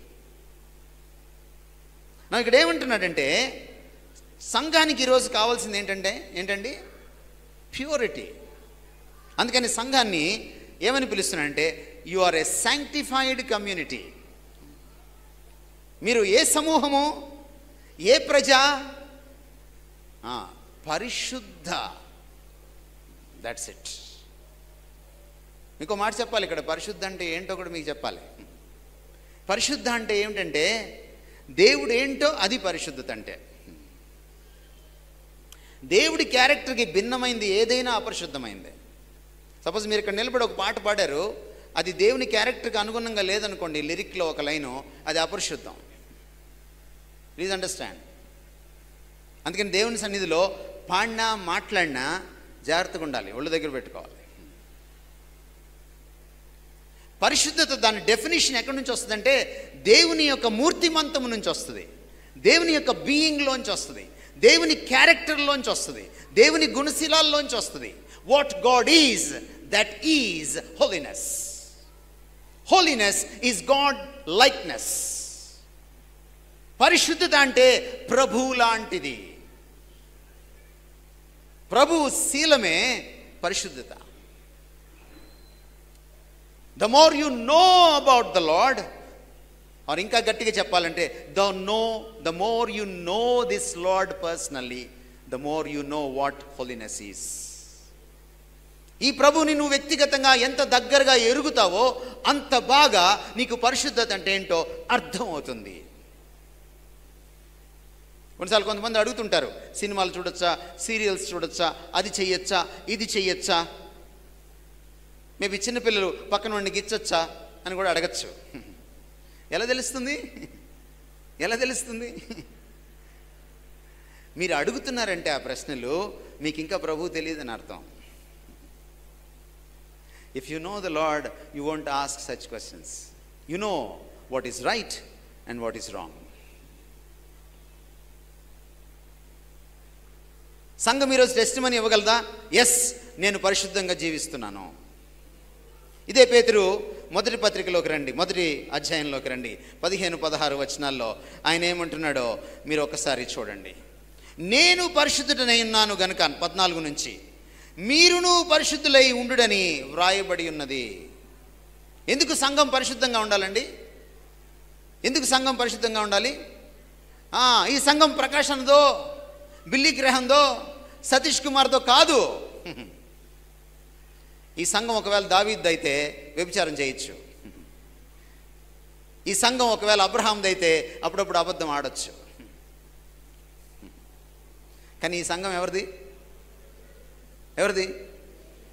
నాకు ఇక్కడ ఏమంటున్నాడంటే, సంఘానికి ఈరోజు కావాల్సింది ఏంటండి? ప్యూరిటీ. అందుకని సంఘాన్ని ఏమని పిలుస్తున్నాడంటే, you are a sanctified community. మీరు ఏ సమూహము, ఏ ప్రజ? పరిశుద్ధ. That's it. మీకు మాట చెప్పాలి ఇక్కడ, పరిశుద్ధ అంటే ఏంటో కూడా మీకు చెప్పాలి. పరిశుద్ధ అంటే ఏమిటంటే, దేవుడు ఏంటో అది పరిశుద్ధత అంటే. దేవుడి క్యారెక్టర్కి భిన్నమైంది ఏదైనా అపరిశుద్ధమైంది. సపోజ్ మీరు ఇక్కడ నిలబడి ఒక పాట పాడారు, అది దేవుని క్యారెక్టర్కి అనుగుణంగా లేదనుకోండి, లిరిక్లో ఒక లైను, అది అపరిశుద్ధం. Please understand. అందుకని దేవుని సన్నిధిలో పాడినా మాట్లాడినా జాగ్రత్తగా ఉండాలి, ఒళ్ళు దగ్గర పెట్టుకోవాలి. పరిశుద్ధత దాని డెఫినేషన్ ఎక్కడి నుంచి వస్తుందంటే, దేవుని యొక్క మూర్తిమంతము నుంచి వస్తుంది, దేవుని యొక్క బీయింగ్లోంచి వస్తుంది, దేవుని క్యారెక్టర్లోంచి వస్తుంది, దేవుని గుణశీలాల్లోంచి వస్తుంది. What God is, that is holiness. Holiness is God likeness. పరిశుద్ధత అంటే ప్రభు లాంటిది. ప్రభు శీలమే పరిశుద్ధత. The more you know about the Lord, or ఇంకా గట్టిగా చెప్పాలంటే, the more you know this Lord personally, the more you know what holiness is. ఈ ప్రభుని నువ్వు వ్యక్తిగతంగా ఎంత దగ్గరగా ఎరుగుతావో అంత బాగా నీకు పరిశుద్ధత అంటే ఏంటో అర్థమవుతుంది. కొన్నిసార్లు కొంతమంది అడుగుతుంటారు, సినిమాలు చూడొచ్చా, సీరియల్స్ చూడొచ్చా, అది చెయ్యొచ్చా, ఇది చెయ్యొచ్చా, మేబీ చిన్నపిల్లలు పక్కన ఉండి గిచ్చొచ్చా అని కూడా అడగచ్చు. ఎలా తెలుస్తుంది? మీరు అడుగుతున్నారంటే ఆ ప్రశ్నలు మీకు ఇంకా ప్రభువు తెలియదని అర్థం. If you know the Lord, you won't ask such questions. You know what is right and what is wrong. సంఘం ఈరోజు టెస్టిమనీ ఇవ్వగలదా? ఎస్, నేను పరిశుద్ధంగా జీవిస్తున్నాను. ఇదే పేతురు మొదటి పత్రికలోకి రండి, మొదటి అధ్యాయంలోకి రండి, 15-16 వచనాల్లో ఆయన ఏమంటున్నాడో మీరు ఒకసారి చూడండి. నేను పరిశుద్ధుడనై ఉన్నాను గనుక, 14 నుంచి, మీరును పరిశుద్ధులై ఉండుడని వ్రాయబడి ఉన్నది. ఎందుకు సంఘం పరిశుద్ధంగా ఉండాలండి? ఎందుకు సంఘం పరిశుద్ధంగా ఉండాలి? ఈ సంఘం ప్రకాశందో, బిల్లీ గ్రహందో, సతీష్ కుమార్దో కాదు. ఈ సంఘం ఒకవేళ దావీద్ అయితే వ్యభిచారం చేయొచ్చు. ఈ సంఘం ఒకవేళ అబ్రహాంది అయితే అప్పుడప్పుడు అబద్ధం ఆడొచ్చు. కానీ ఈ సంఘం ఎవరిది?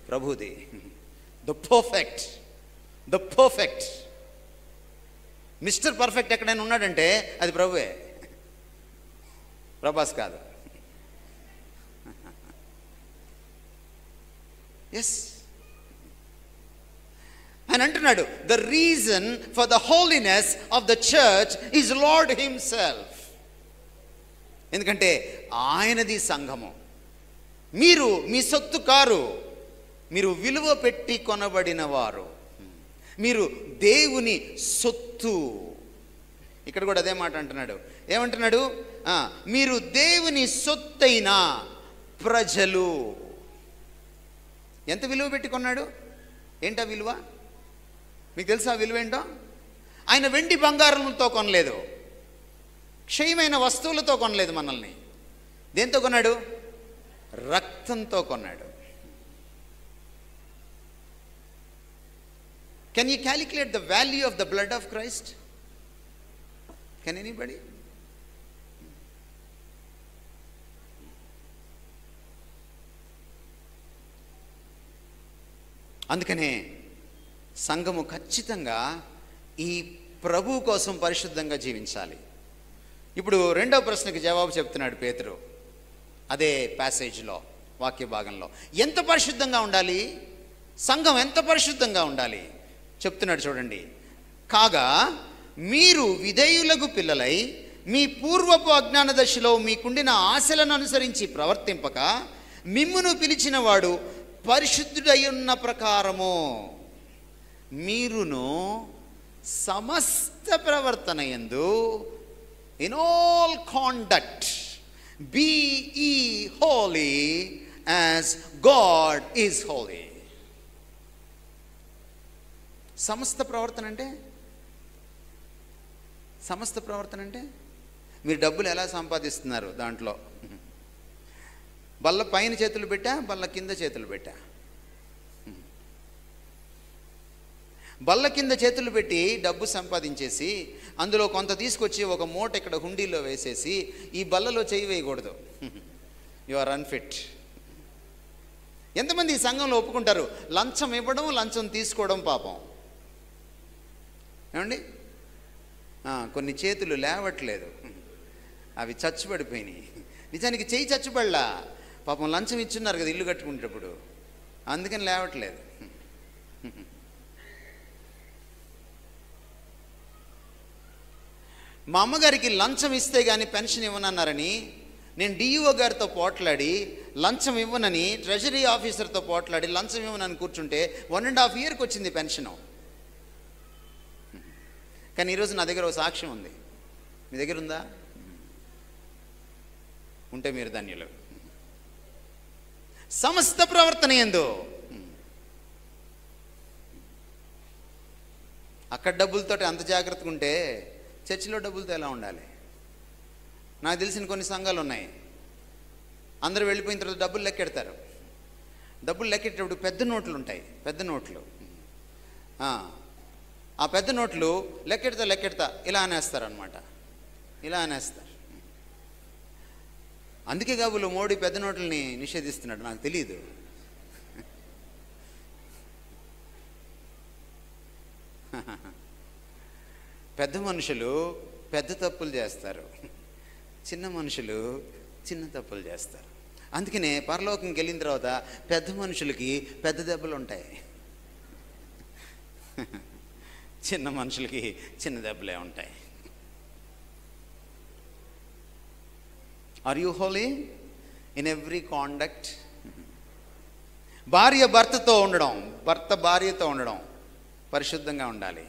ప్రభుది. ద పర్ఫెక్ట్ మిస్టర్ పర్ఫెక్ట్ ఎక్కడైనా ఉన్నాడంటే అది ప్రభువే, ప్రభాస్ కాదు. ఎస్, ఆయన అంటున్నాడు, the reason for the holiness of the church is lord himself. ఎందుకంటే ఆయనది సంఘము. మీరు మీ సొత్తు కారు, మీరు విలువ పెట్టి కొనబడిన వారు, మీరు దేవుని సొత్తు. ఇక్కడ కూడా అదే మాట అంటున్నాడు. ఏమంటున్నాడు? మీరు దేవుని సొత్తైన ప్రజలు. ఎంత విలువ పెట్టి కొన్నాడు? ఏంటా విలువ? మీకు తెలుసా విలువ ఏంటో? ఆయన వెండి బంగారంతో కొనలేదు, క్షయమైన వస్తువులతో కొనలేదు మనల్ని. దేంతో కొన్నాడు? రక్తంతో కొన్నాడు. Can you calculate the value of the blood of Christ? Can anybody? అందుకనే సంఘము ఖచ్చితంగా ఈ ప్రభు కోసం పరిశుద్ధంగా జీవించాలి. ఇప్పుడు రెండవ ప్రశ్నకి జవాబు చెప్తున్నాడు పేతురు అదే ప్యాసేజ్లో, వాక్య భాగంలో. ఎంత పరిశుద్ధంగా ఉండాలి సంఘం? ఎంత పరిశుద్ధంగా ఉండాలి చెప్తున్నాడు చూడండి. కాగా మీరు విధేయులకు పిల్లలై మీ పూర్వపు అజ్ఞాన దశలో మీకుండిన ఆశలను అనుసరించి ప్రవర్తింపక, మిమ్మును పిలిచిన వాడు పరిశుద్ధుడై ఉన్న ప్రకారము మీరును సమస్త ప్రవర్తన యందు in all conduct be ye holy as God is holy. సమస్త ప్రవర్తన అంటే మీరు డబ్బులు ఎలా సంపాదిస్తున్నారు దాంట్లో. బల్ల పైన చేతులు పెట్టా, బల్ల కింద చేతులు పెట్టా. బల్ల కింద చేతులు పెట్టి డబ్బు సంపాదించేసి అందులో కొంత తీసుకొచ్చి ఒక మూట ఇక్కడ హుండీలో వేసేసి ఈ బల్లలో చేయి వేయకూడదు. You are unfit. ఎంతమంది ఈ సంఘంలో ఒప్పుకుంటారు లంచం ఇవ్వడం, లంచం తీసుకోవడం పాపం? ఏమండి? కొన్ని చేతులు లేవట్లేదు, అవి చచ్చుపడిపోయినాయి. నిజానికి చేయి చచ్చుపడలా, పాపం లంచం ఇచ్చున్నారు కదా ఇల్లు కట్టుకునేటప్పుడు, అందుకని లేవట్లేదు. మా అమ్మగారికి లంచం ఇస్తే కానీ పెన్షన్ ఇవ్వనన్నారని నేను డిఈఓ గారితో పోట్లాడి లంచం ఇవ్వనని, ట్రెజరీ ఆఫీసర్తో పోట్లాడి లంచం ఇవ్వనని కూర్చుంటే 1.5 years వచ్చింది పెన్షను. కానీ ఈరోజు నా దగ్గర ఒక సాక్ష్యం ఉంది. మీ దగ్గర ఉందా? ఉంటే మీరు ధన్యులు. సమస్త ప్రవర్తన యందు. అక్కడ డబ్బులతోటి అంత జాగ్రత్తగా ఉంటే చర్చిలో డబ్బులతో ఎలా ఉండాలి? నాకు తెలిసిన కొన్ని సంఘాలు ఉన్నాయి, అందరూ వెళ్ళిపోయిన తర్వాత డబ్బులు లెక్కెడతారు. డబ్బులు లెక్కెట్టేటప్పుడు పెద్ద నోట్లు ఉంటాయి, పెద్ద నోట్లు. ఆ పెద్ద నోట్లు లెక్కెడతా ఇలా అనేస్తారనమాట, ఇలా అనేస్తారు. అందుకే కాబోలు మోడీ పెద్ద నోట్లని నిషేధిస్తున్నాడు, నాకు తెలియదు. పెద్ద మనుషులు పెద్ద తప్పులు చేస్తారు, చిన్న మనుషులు చిన్న తప్పులు చేస్తారు. అందుకనే పరలోకంకి వెళ్ళిన తర్వాత పెద్ద మనుషులకి పెద్ద దెబ్బలు ఉంటాయి, చిన్న మనుషులకి చిన్న దెబ్బలే ఉంటాయి. Are you holy in every conduct? భార్య భర్తతో ఉండడం, భర్త భార్యతో ఉండడం పరిశుద్ధంగా ఉండాలి.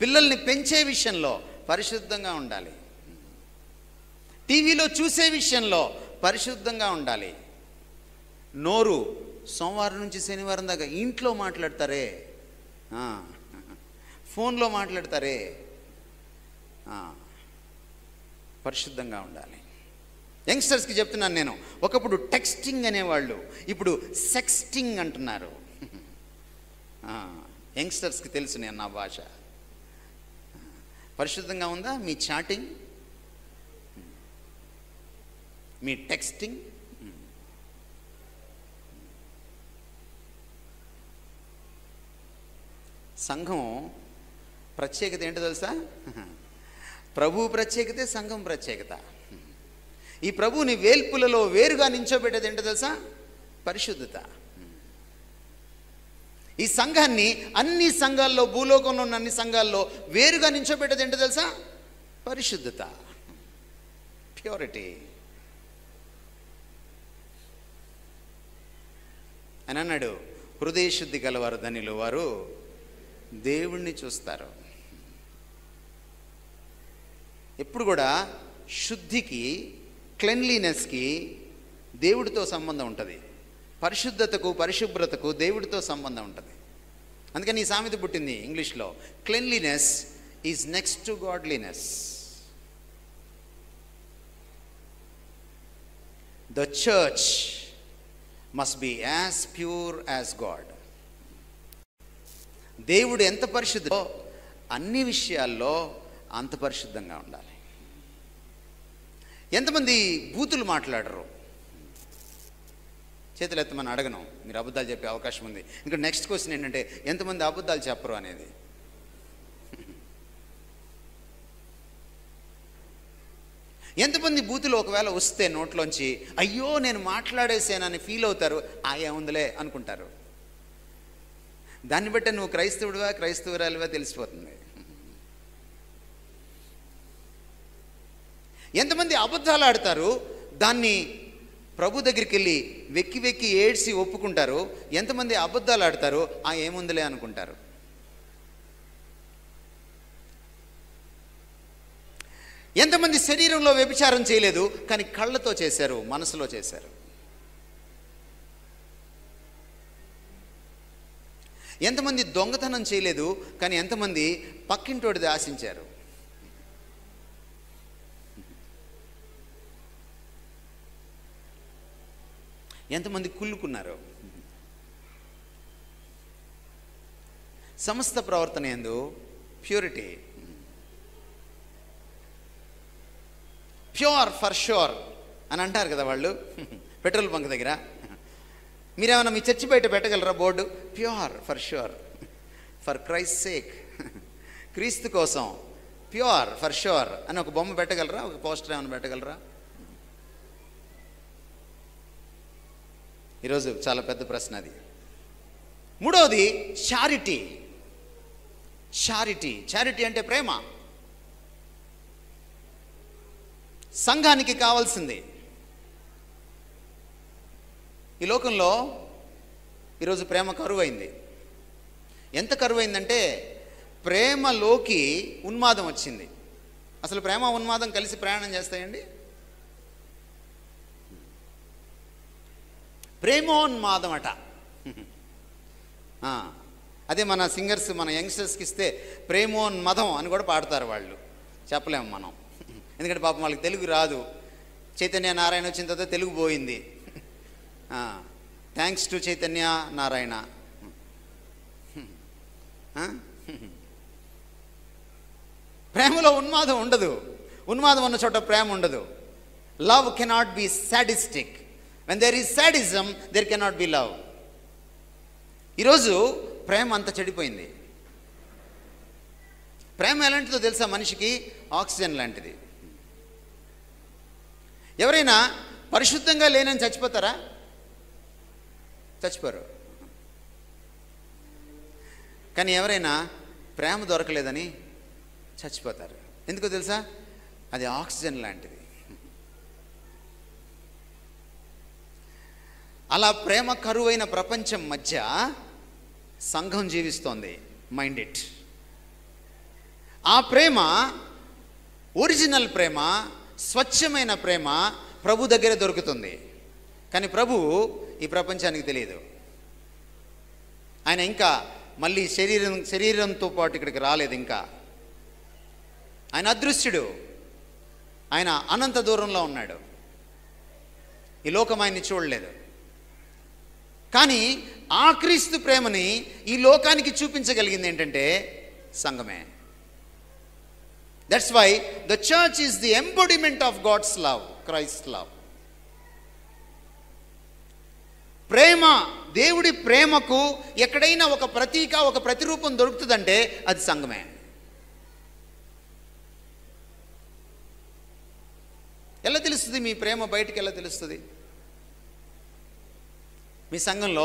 పిల్లల్ని పెంచే విషయంలో పరిశుద్ధంగా ఉండాలి. టీవీలో చూసే విషయంలో పరిశుద్ధంగా ఉండాలి. నోరు సోమవారం నుంచి శనివారం దాకా ఇంట్లో మాట్లాడతారే, ఫోన్లో మాట్లాడతారే, పరిశుద్ధంగా ఉండాలి. యంగ్స్టర్స్కి చెప్తున్నాను నేను, ఒకప్పుడు టెక్స్టింగ్ అనేవాళ్ళు, ఇప్పుడు సెక్స్టింగ్ అంటున్నారు. యంగ్స్టర్స్కి తెలుసు నేను నా భాష. పరిశుద్ధంగా ఉందా మీ చాటింగ్, మీ టెక్స్టింగ్? సంఘం ప్రత్యేకత ఏంటో తెలుసా? ప్రభు ప్రత్యేకతే సంఘం ప్రత్యేకత. ఈ ప్రభువుని వేల్పులలో వేరుగా నించోబెట్టేది ఏంటో తెలుసా? పరిశుద్ధత. ఈ సంఘాన్ని అన్ని సంఘాల్లో, భూలోకంలో ఉన్న అన్ని సంఘాల్లో వేరుగా నించోబెట్టేది ఏంటో తెలుసా? పరిశుద్ధత, ప్యూరిటీ. అని అన్నాడు, హృదయ శుద్ధి గలవారు ధన్యులు, వారు దేవుణ్ణి చూస్తారు. ఎప్పుడు కూడా శుద్ధికి, క్లెన్లీనెస్కి దేవుడితో సంబంధం ఉంటుంది. పరిశుద్ధతకు, పరిశుభ్రతకు దేవుడితో సంబంధం ఉంటుంది. అందుకని ఈ సామెత పుట్టింది ఇంగ్లీష్లో, cleanliness is next to godliness. The church must be as pure as God. దేవుడు ఎంత పరిశుద్ధో అన్ని విషయాల్లో అంత పరిశుద్ధంగా ఉండాలి. ఎంతమంది బూతులు మాట్లాడరు? చేతులు ఎత్తమని అడగను, మీరు అబద్ధాలు చెప్పే అవకాశం ఉంది. ఇంకా నెక్స్ట్ క్వశ్చన్ ఏంటంటే, ఎంతమంది అబద్ధాలు చెప్పరు అనేది. ఎంతమంది బూతులు ఒకవేళ వస్తే నోట్లోంచి అయ్యో నేను మాట్లాడేసానని ఫీల్ అవుతారు, ఏముందిలే అనుకుంటారు. దాన్ని బట్టి నువ్వు క్రైస్తవుడివా క్రైస్తవురాలివా తెలిసిపోతుంది. ఎంతమంది అబద్ధాలు ఆడతారు, దాన్ని ప్రభు దగ్గరికి వెళ్ళి వెక్కి వెక్కి ఏడ్చి ఒప్పుకుంటారు. ఎంతమంది అబద్ధాలు ఆడతారు, ఏముందిలే అనుకుంటారు. ఎంతమంది శరీరంలో వ్యభిచారం చేయలేదు, కానీ కళ్ళతో చేశారు, మనసులో చేశారు. ఎంతమంది దొంగతనం చేయలేదు, కానీ ఎంతమంది పక్కింటోడిది ఆశించారు. ఎంతమంది కుళ్ళుకున్నారు. సమస్త ప్రవర్తన యందు ప్యూరిటీ, ప్యూర్ ఫర్ ష్యూర్ అని అంటారు కదా వాళ్ళు పెట్రోల్ బంక్ దగ్గర. మీరేమన్నా మీ చర్చి బయట పెట్టగలరా board, pure for sure, for Christ sake, క్రీస్తు కోసం ప్యూర్ ఫర్ ష్యూర్ అని ఒక బొమ్మ పెట్టగలరా, ఒక పోస్టర్ ఏమైనా పెట్టగలరా? ఈరోజు చాలా పెద్ద ప్రశ్న అది. మూడవది చారిటీ. చారిటీ అంటే ప్రేమ. సంఘానికి కావాల్సింది. ఈ లోకంలో ఈరోజు ప్రేమ కరువైంది. ఎంత కరువైందంటే ప్రేమలోకి ఉన్మాదం వచ్చింది. అసలు ప్రేమ ఉన్మాదం కలిసి ప్రయాణం చేస్తాయండి? ప్రేమోన్మాదం అట. అదే మన సింగర్స్, మన యంగ్స్టర్స్కి ఇస్తే ప్రేమోన్మదం అని కూడా పాడతారు వాళ్ళు. చెప్పలేము మనం, ఎందుకంటే పాపం వాళ్ళకి తెలుగు రాదు. చైతన్య నారాయణ వచ్చిన తర్వాత తెలుగు పోయింది. Thanks to Chaitanya Narayana. ప్రేమలో ఉన్మాదం ఉండదు. ఉన్మాదం ఉన్న చోట ప్రేమ ఉండదు. Love cannot be sadistic. When there is sadism, there cannot be love. ఈరోజు ప్రేమ అంత చెడిపోయింది. ప్రేమ ఎలాంటిదో తెలుసా? మనిషికి ఆక్సిజన్ లాంటిది. ఎవరైనా పరిశుద్ధంగా లేనని చచ్చిపోతారా? చచ్చిపోరు. కానీ ఎవరైనా ప్రేమ దొరకలేదని చచ్చిపోతారు. ఎందుకో తెలుసా? అది ఆక్సిజన్ లాంటిది. అలా ప్రేమ కరువైన ప్రపంచం మధ్య సంఘం జీవిస్తోంది. Mind it. ఆ ప్రేమ, ఒరిజినల్ ప్రేమ, స్వచ్ఛమైన ప్రేమ ప్రభు దగ్గర దొరుకుతుంది. కానీ ప్రభువు ఈ ప్రపంచానికి తెలియదు. ఆయన ఇంకా మళ్ళీ శరీరంతో పాటు ఇక్కడికి రాలేదు. ఇంకా ఆయన అదృశ్యుడు. ఆయన అనంత దూరంలో ఉన్నాడు. ఈ లోకం ఆయన్ని చూడలేదు. కానీ ఆ క్రీస్తు ప్రేమని ఈ లోకానికి చూపించగలిగింది ఏంటంటే సంఘమే. That's why the church is the embodiment of God's love, Christ love. ప్రేమ, దేవుడి ప్రేమకు ఎక్కడైనా ఒక ప్రతీక, ఒక ప్రతిరూపం దొరుకుతుందంటే అది సంఘమే. ఎలా తెలుస్తుంది మీ ప్రేమ? బయటికి ఎలా తెలుస్తుంది? మీ సంఘంలో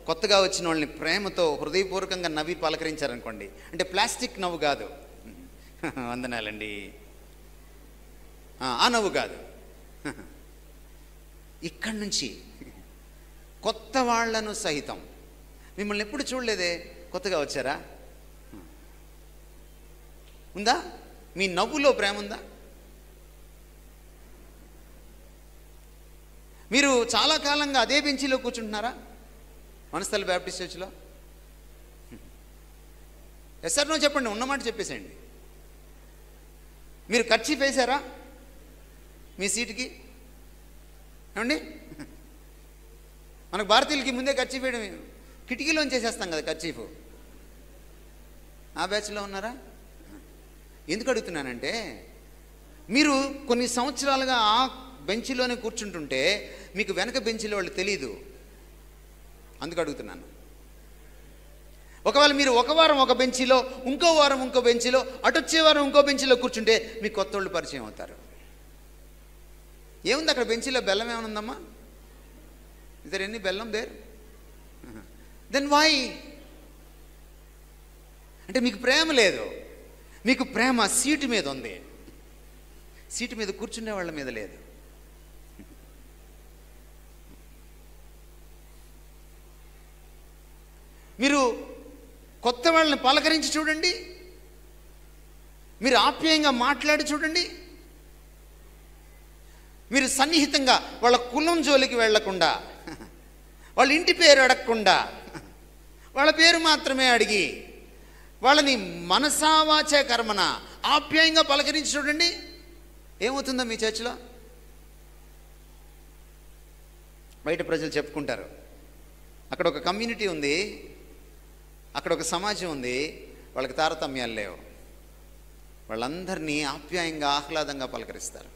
కొత్తగా వచ్చిన వాళ్ళని ప్రేమతో హృదయపూర్వకంగా నవ్వి పలకరించారనుకోండి, అంటే ప్లాస్టిక్ నవ్వు కాదు, వందనాలండి ఆ నవ్వు కాదు, ఇక్కడి నుంచి కొత్త వాళ్లను సహితం. మిమ్మల్ని ఎప్పుడు చూడలేదే, కొత్తగా వచ్చారా? ఉందా? మీ నవ్వులో ప్రేమ ఉందా? మీరు చాలా కాలంగా అదే బెంచీలో కూర్చుంటున్నారా వనస్థలి బ్యాప్టిస్ట్ చర్చ్లో? ఎస్ ఆర్ నో చెప్పండి, ఉన్నమాట చెప్పేసేయండి. మీరు కర్చీఫ్ వేశారా మీ సీటుకి? ఏమండి, మనకు భారతీయులకి ముందే కర్చీఫ్ వేయడం, కిటికీలోంచి చేసేస్తాం కదా కర్చీఫ్. ఆ బ్యాచ్లో ఉన్నారా? ఎందుకు అడుగుతున్నానంటే, మీరు కొన్ని సంవత్సరాలుగా ఆ బెంచ్లోనే కూర్చుంటుంటే మీకు వెనక బెంచ్లో వాళ్ళు తెలీదు, అందుకు అడుగుతున్నాను. ఒకవేళ మీరు ఒక వారం ఒక బెంచీలో, ఇంకో వారం ఇంకో బెంచీలో, అటొచ్చే వారం ఇంకో బెంచీలో కూర్చుంటే మీకు కొత్త వాళ్ళు పరిచయం అవుతారు. ఏముంది అక్కడ బెంచీలో? బెల్లం ఏమైనా ఉందమ్మా? ఇద్దరు ఎన్ని బెల్లం దేర్? Then why? అంటే మీకు ప్రేమ లేదు. మీకు ప్రేమ సీటు మీద ఉంది, సీటు మీద కూర్చునే వాళ్ళ మీద లేదు. మీరు కొత్త వాళ్ళని పలకరించి చూడండి, మీరు ఆప్యాయంగా మాట్లాడి చూడండి, మీరు సన్నిహితంగా వాళ్ళ కులం జోలికి వెళ్లకుండా, వాళ్ళ ఇంటి పేరు అడగకుండా, వాళ్ళ పేరు మాత్రమే అడిగి వాళ్ళని మనసావాచ కర్మన ఆప్యాయంగా పలకరించి చూడండి, ఏమవుతుందో మీ చర్చిలో? బయట ప్రజలు చెప్పుకుంటారు, అక్కడ ఒక కమ్యూనిటీ ఉంది, అక్కడ ఒక సమాజం ఉంది, వాళ్ళకి తారతమ్యాలు లేవు, వాళ్ళందరినీ ఆప్యాయంగా ఆహ్లాదంగా పలకరిస్తారు.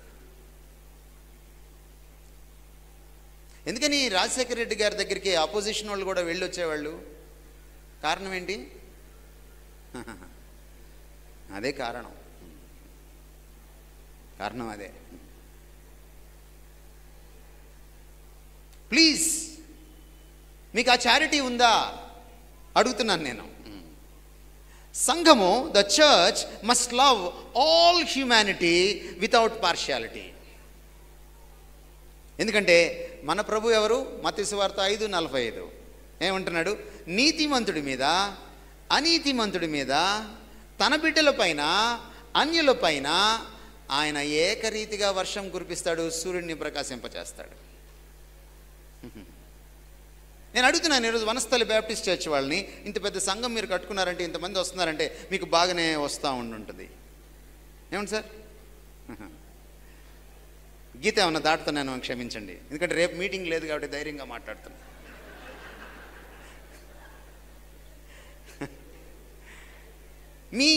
ఎందుకని రాజశేఖర రెడ్డి గారి దగ్గరికి ఆపోజిషన్ వాళ్ళు కూడా వెళ్ళొచ్చేవాళ్ళు? కారణం ఏంటి? అదే కారణం అదే. ప్లీజ్, మీకు ఆ చారిటీ ఉందా అడుగుతున్నాను నేను. సంఘము, the church must love all humanity without partiality. ఎందుకంటే మన ప్రభు ఎవరు? మత్తయి సువార్త 5:45 ఏమంటున్నాడు? నీతిమంతుడి మీద అనీతిమంతుడి మీద, తన బిడ్డల పైన అన్యుల పైన ఆయన ఏకరీతిగా వర్షం కురిపిస్తాడు, సూర్యుడిని ప్రకాశింపచేస్తాడు. నేను అడుగుతున్నాను ఈరోజు వనస్థలి బ్యాప్టిస్ట్ చర్చ్ వాళ్ళని, ఇంత పెద్ద సంఘం మీరు కట్టుకున్నారంటే, ఇంతమంది వస్తున్నారంటే మీకు బాగానే వస్తూ ఉంటుంది. ఏమండి సార్? గీత ఏమన్నా దాటుతున్నాను క్షమించండి, ఎందుకంటే రేపు మీటింగ్ లేదు కాబట్టి ధైర్యంగా మాట్లాడుతున్నాను. మీ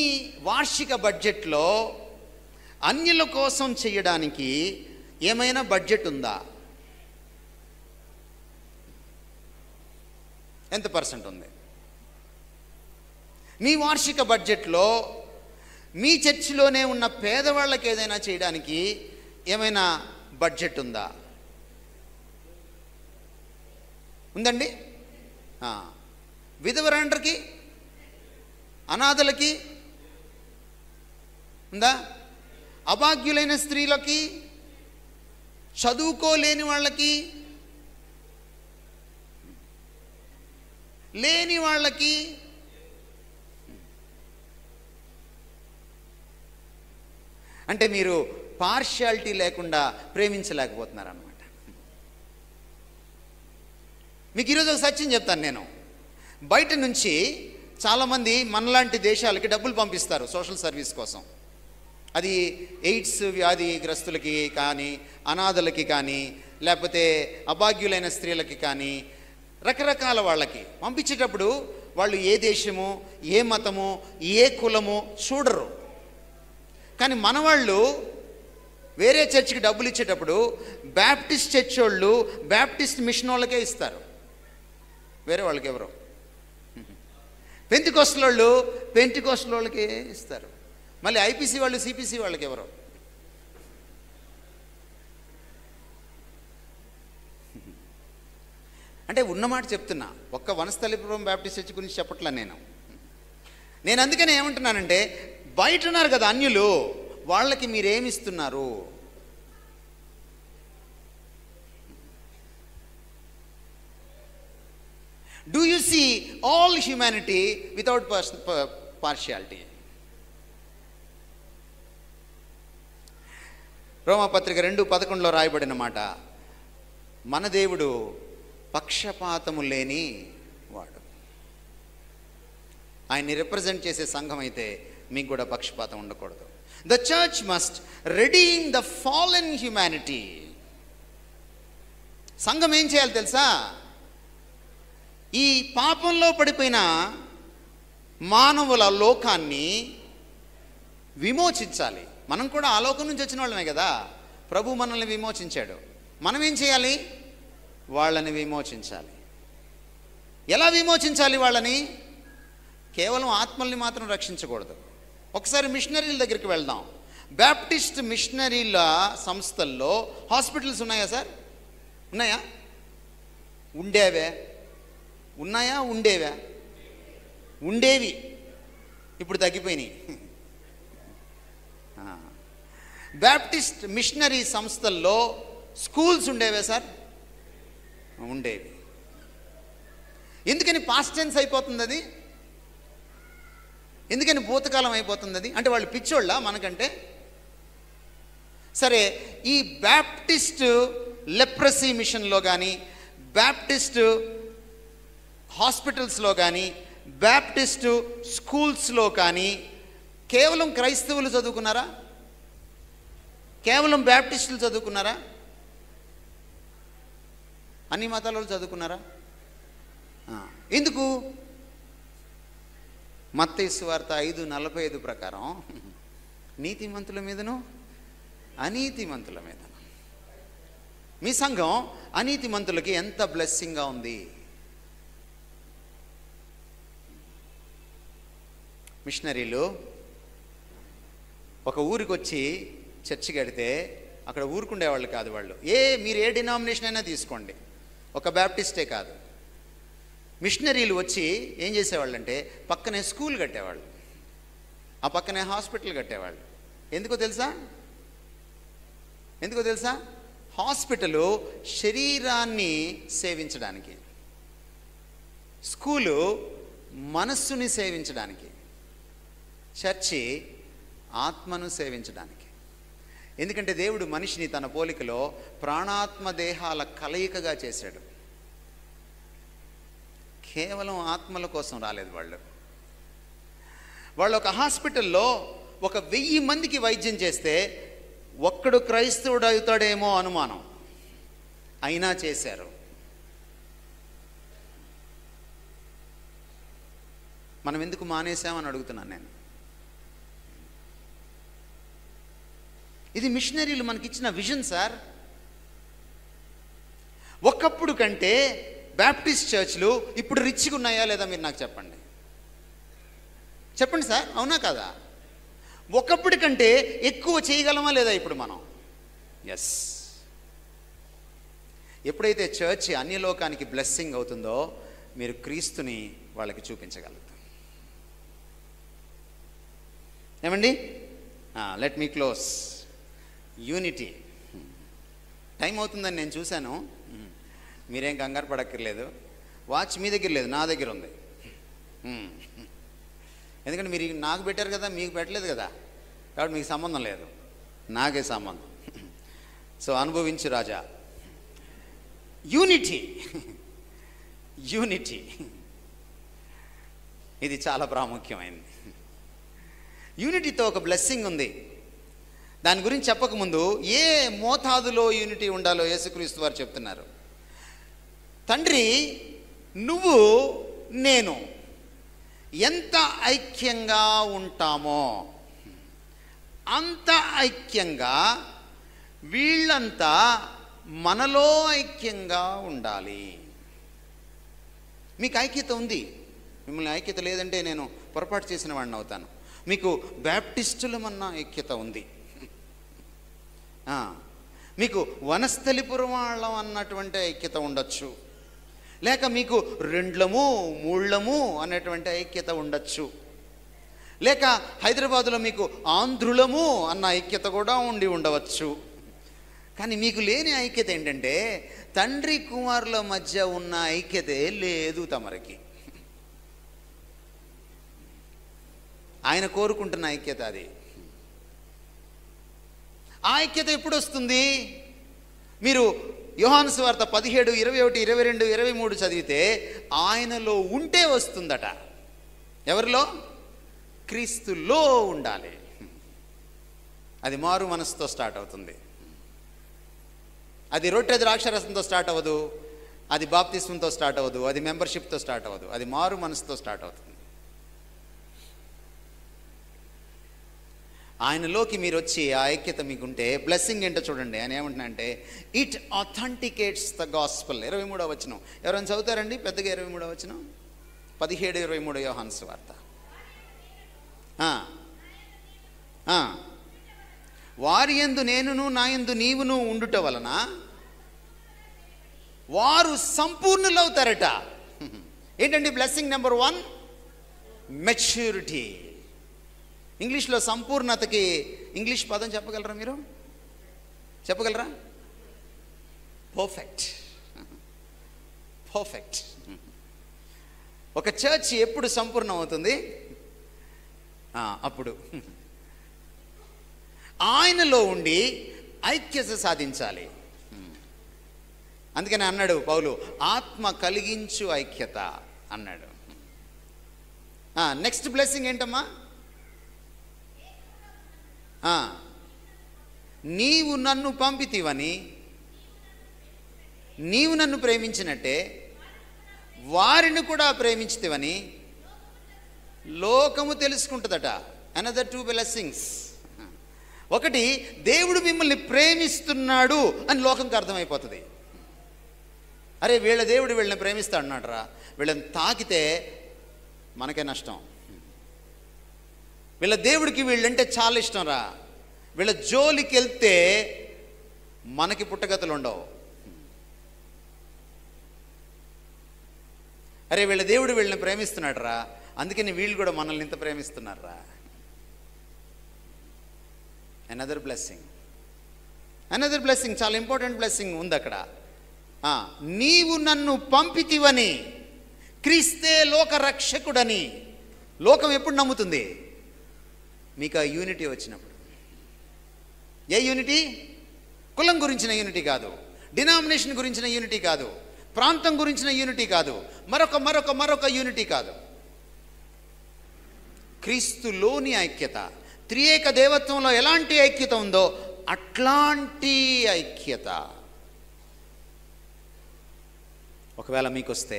వార్షిక బడ్జెట్లో అన్యుల కోసం చేయడానికి ఏమైనా బడ్జెట్ ఉందా? ఎంత పర్సెంట్ ఉంది? మీ వార్షిక బడ్జెట్లో మీ చర్చిలోనే ఉన్న పేదవాళ్ళకి ఏదైనా చేయడానికి ఏమైనా బడ్జెట్ ఉందా? ఉందండి? విధవరాండ్రకి, అనాథలకి ఉందా? అభాగ్యులైన స్త్రీలకి, చదువుకోలేని వాళ్ళకి, లేని వాళ్ళకి, అంటే మీరు పార్షియాలిటీ లేకుండా ప్రేమించలేకపోతున్నారన్నమాట. మీకు ఈరోజు ఒక సత్యం చెప్తాను నేను. బయట నుంచి చాలామంది మనలాంటి దేశాలకి డబ్బులు పంపిస్తారు సోషల్ సర్వీస్ కోసం. అది ఎయిడ్స్ వ్యాధిగ్రస్తులకి కానీ, అనాథలకి కానీ, లేకపోతే అభాగ్యులైన స్త్రీలకి కానీ, రకరకాల వాళ్ళకి పంపించేటప్పుడు వాళ్ళు ఏ దేశము, ఏ మతము, ఏ కులము చూడరు. కానీ మన వాళ్ళు వేరే చర్చికి డబ్బులు ఇచ్చేటప్పుడు బ్యాప్టిస్ట్ చర్చ్ వాళ్ళు బ్యాప్టిస్ట్ మిషన్ వాళ్ళకే ఇస్తారు, వేరే వాళ్ళకి ఎవరు. పెంతికోస్టల్ వాళ్ళు పెంతికోస్టల్ వాళ్ళకే ఇస్తారు, మళ్ళీ ఐపీసీ వాళ్ళు సిపిసి వాళ్ళకి ఎవరు. అంటే ఉన్నమాట చెప్తున్నా, ఒక్క వనస్థలిపురం బ్యాప్టిస్ట్ చర్చ్ గురించి చెప్పట్లా నేను అందుకనే ఏమంటున్నానంటే, బయట ఉన్నారు కదా అన్యులు, వాళ్ళకి మీరేమిస్తున్నారు? Do you see all humanity without partiality? రోమాపత్రిక 2:11 రాయబడిన మాట, మన దేవుడు పక్షపాతము లేని వాడు. ఆయన్ని రిప్రజెంట్ చేసే సంఘం అయితే మీకు కూడా పక్షపాతం ఉండకూడదు. The church must redeem the fallen humanity. సంఘం ఏం చేయాలి తెలుసా? ఈ పాపంలో పడిపోయిన మానవుల లోకాన్ని విమోచించాలి. మనం కూడా ఆ లోకం నుంచి వచ్చిన వాళ్ళమే కదా. ప్రభు మనల్ని విమోచించాడు. మనం ఏం చేయాలి? వాళ్ళని విమోచించాలి. ఎలా విమోచించాలి వాళ్ళని? కేవలం ఆత్మల్ని మాత్రం రక్షించకూడదు. ఒకసారి మిషనరీల దగ్గరికి వెళ్దాం. బ్యాప్టిస్ట్ మిషనరీల సంస్థల్లో హాస్పిటల్స్ ఉన్నాయా సార్? ఉన్నాయా? ఉండేవే. ఉన్నాయా? ఉండేవా? ఉండేవి, ఇప్పుడు తగ్గిపోయినాయి. బ్యాప్టిస్ట్ మిషనరీ సంస్థల్లో స్కూల్స్ ఉండేవే సార్? ఉండేవి. ఎందుకని పాస్ట్ టెన్స్ అయిపోతుంది అది? ఎందుకని భూతకాలం అయిపోతుంది అది? అంటే వాళ్ళు పిచ్చోళ్ళ మనకంటే? సరే, ఈ బ్యాప్టిస్ట్ లెప్రసీ మిషన్లో కానీ, బ్యాప్టిస్ట్ హాస్పిటల్స్లో కానీ, బ్యాప్టిస్ట్ స్కూల్స్లో కానీ కేవలం క్రైస్తవులు చదువుకున్నారా? కేవలం బ్యాప్టిస్టులు చదువుకున్నారా? అన్ని మతాల వాళ్ళు చదువుకున్నారా? ఎందుకు? మత్తయి సువార్త 5:45 ప్రకారం నీతిమంతుల మీదను అనీతిమంతుల మీదను. మీ సంఘం అనీతిమంతులకి ఎంత బ్లెస్సింగ్గా ఉంది. మిషనరీలు ఒక ఊరికి వచ్చి చర్చి కడితే అక్కడ ఊరుకుండేవాళ్ళు కాదు. వాళ్ళు మీరు ఏ డినామినేషన్ అయినా తీసుకోండి, ఒక బ్యాప్టిస్టే కాదు. మిషనరీలు వచ్చి ఏం చేసేవాళ్ళంటే పక్కనే స్కూల్ కట్టేవాళ్ళు, ఆ పక్కనే హాస్పిటల్ కట్టేవాళ్ళు. ఎందుకో తెలుసా? హాస్పిటలు శరీరాన్ని సేవించడానికి, స్కూలు మనస్సుని సేవించడానికి, చర్చి ఆత్మను సేవించడానికి. ఎందుకంటే దేవుడు మనిషిని తన పోలికలో ప్రాణాత్మ దేహాల కలయికగా చేశాడు. కేవలం ఆత్మల కోసం రాలేదు వాళ్ళు ఒక హాస్పిటల్లో 1000 మందికి వైద్యం చేస్తే ఒక్కడు క్రైస్తవుడు అవుతాడేమో అనుమానం, అయినా చేశారు. మనం ఎందుకు మానేశామని అడుగుతున్నాను నేను. ఇది మిషనరీలు మనకిచ్చిన విజన్ సార్. ఒకప్పుడు కంటే బ్యాప్టిస్ట్ చర్చ్లు ఇప్పుడు రిచ్గా ఉన్నాయా లేదా మీరు నాకు చెప్పండి సార్, అవునా కదా? ఒకప్పుడు కంటే ఎక్కువ చేయగలమా లేదా ఇప్పుడు మనం? ఎస్. ఎప్పుడైతే చర్చ్ అన్యలోకానికి బ్లెస్సింగ్ అవుతుందో మీరు క్రీస్తుని వాళ్ళకి చూపించగలుగుతారు. ఏమండి? Let me close. Unity. Time అవుతుందని నేను చూశాను, మీరేం కంగారు పడక్కర్లేదు. వాచ్ మీ దగ్గర లేదు, నా దగ్గర ఉంది. ఎందుకంటే మీరు నాకు పెట్టారు కదా, మీకు పెట్టలేదు కదా, కాబట్టి మీకు సంబంధం లేదు, నాకే సంబంధం. సో అనుభవించు రాజా. యూనిటీ ఇది చాలా ప్రాముఖ్యమైనది. యూనిటీతో ఒక బ్లెస్సింగ్ ఉంది. దాని గురించి చెప్పకముందు ఏ మోతాదులో యూనిటీ ఉండాలో యేసుక్రీస్తు వారు చెప్తున్నారు. తండ్రి, నువ్వు నేను ఎంత ఐక్యంగా ఉంటామో అంత ఐక్యంగా వీళ్ళంతా మనలో ఐక్యంగా ఉండాలి. మీకు ఐక్యత ఉంది. మిమ్మల్ని ఐక్యత లేదంటే నేను పొరపాటు చేసిన వాడిని అవుతాను. మీకు బ్యాప్టిస్టులమన్న ఐక్యత ఉంది, మీకు వనస్థలిపురం వాళ్ళం అన్నటువంటి ఐక్యత ఉండొచ్చు, లేక మీకు 2 3 అనేటువంటి ఐక్యత ఉండొచ్చు, లేక హైదరాబాదులో మీకు ఆంధ్రులము అన్న ఐక్యత కూడా ఉండవచ్చు. కానీ మీకు లేని ఐక్యత ఏంటంటే తండ్రి కుమారుల మధ్య ఉన్న ఐక్యతే లేదు తమరికి. ఆయన కోరుకుంటున్న ఐక్యత అది. ఆ ఐక్యత ఎప్పుడు వస్తుంది? మీరు యోహాను సువార్త 17, 21, 22, 23 చదివితే ఆయనలో ఉంటే వస్తుందట. ఎవరిలో? క్రీస్తులో ఉండాలి. అది మారు మనసుతో స్టార్ట్ అవుతుంది. అది రొట్టె ద్రాక్షరసంతో స్టార్ట్ అవ్వదు, అది బాప్తిస్మంతో స్టార్ట్ అవ్వదు, అది మెంబర్షిప్తో స్టార్ట్ అవ్వదు, అది మారు మనసుతో స్టార్ట్ అవుతుంది. ఆయనలోకి మీరు వచ్చి ఆ ఐక్యత మీకుంటే బ్లెస్సింగ్ ఏంటో చూడండి. ఆయన ఏమంటున్నా అంటే ఇట్ అథెంటికేట్స్ ద గాస్పెల్. 23వ వచనం ఎవరైనా చదువుతారండి పెద్దగా? 23వ వచనం 17, 23 యోహాను సువార్త. వారి యందు నేనును నా యందు నీవును ఉండుట వలన వారు సంపూర్ణులవుతారట. ఏంటండి బ్లెస్సింగ్ నెంబర్ 1? మెచ్యూరిటీ. ఇంగ్లీష్లో సంపూర్ణతకి ఇంగ్లీష్ పదం చెప్పగలరా? మీరు చెప్పగలరా? పర్ఫెక్ట్. పర్ఫెక్ట్. ఒక చర్చ్ ఎప్పుడు సంపూర్ణం అవుతుంది? అప్పుడు ఆయనలో ఉండి ఐక్యత సాధించాలి. అందుకని అన్నాడు పౌలు, ఆత్మ కలిగించు ఐక్యత అన్నాడు. నెక్స్ట్ బ్లెస్సింగ్ ఏంటమ్మా? నీవు నన్ను పంపితివని నీవు నన్ను ప్రేమించినట్టే వారిని కూడా ప్రేమించితివని లోకము తెలుసుకుంటుందట. Another 2 blessings. ఒకటి, దేవుడు మిమ్మల్ని ప్రేమిస్తున్నాడు అని లోకంకి అర్థమైపోతుంది. అరే వీళ్ళ దేవుడు వీళ్ళని ప్రేమిస్తాడు అన్నాడు రా, వీళ్ళని తాకితే మనకే నష్టం, వీళ్ళ దేవుడికి వీళ్ళంటే చాలా ఇష్టం రా, వీళ్ళ జోలికి వెళ్తే మనకి పుట్టగతులు ఉండవు. అరే వీళ్ళ దేవుడు వీళ్ళని ప్రేమిస్తున్నాడు రా, అందుకని వీళ్ళు కూడా మనల్ని ఇంత ప్రేమిస్తున్నారు రా. Another blessing. అనదర్ బ్లెస్సింగ్, చాలా ఇంపార్టెంట్ బ్లెస్సింగ్ ఉంది అక్కడ. నీవు నన్ను పంపితివని, క్రీస్తే లోక రక్షకుడని. లోకం ఎప్పుడు నమ్ముతుంది? మీకు ఆ యూనిటీ వచ్చినప్పుడు. ఏ యూనిటీ? కులం గురించిన యూనిటీ కాదు, డినామినేషన్ గురించిన యూనిటీ కాదు, ప్రాంతం గురించిన యూనిటీ కాదు, మరొక యూనిటీ కాదు. క్రీస్తులోని ఐక్యత. త్రియేక దేవత్వంలో ఎలాంటి ఐక్యత ఉందో అట్లాంటి ఐక్యత ఒకవేళ మీకు వస్తే,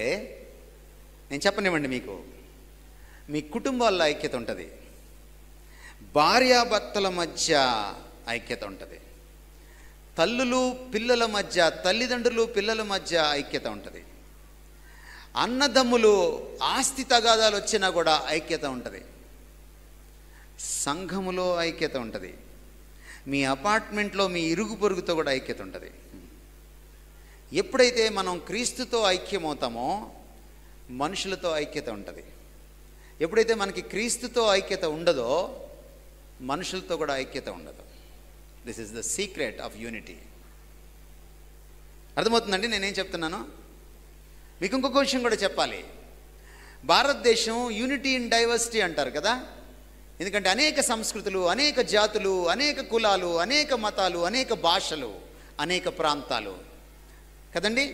నేను చెప్పనివ్వండి, మీకు మీ కుటుంబాల్లో ఐక్యత ఉంటుంది, భార్యాభర్తల మధ్య ఐక్యత ఉంటుంది, తల్లులు పిల్లల మధ్య, తల్లిదండ్రులు పిల్లల మధ్య ఐక్యత ఉంటుంది, అన్నదమ్ములు ఆస్తి తగాదాలు వచ్చినా కూడా ఐక్యత ఉంటుంది, సంఘములో ఐక్యత ఉంటుంది, మీ అపార్ట్మెంట్లో మీ ఇరుగు పొరుగుతో కూడా ఐక్యత ఉంటుంది. ఎప్పుడైతే మనం క్రీస్తుతో ఐక్యమవుతామో మనుషులతో ఐక్యత ఉంటుంది. ఎప్పుడైతే మనకి క్రీస్తుతో ఐక్యత ఉండదో మనుషులతో కూడా ఐక్యత ఉండదు. This is the secret of unity. అర్థమవుతుందండి నేనేం చెప్తున్నాను? మీకు ఇంకొక విషయం కూడా చెప్పాలి. భారతదేశం యూనిటీ ఇన్ డైవర్సిటీ అంటారు కదా, ఎందుకంటే అనేక సంస్కృతులు, అనేక జాతులు, అనేక కులాలు, అనేక మతాలు, అనేక భాషలు, అనేక ప్రాంతాలు కదండి.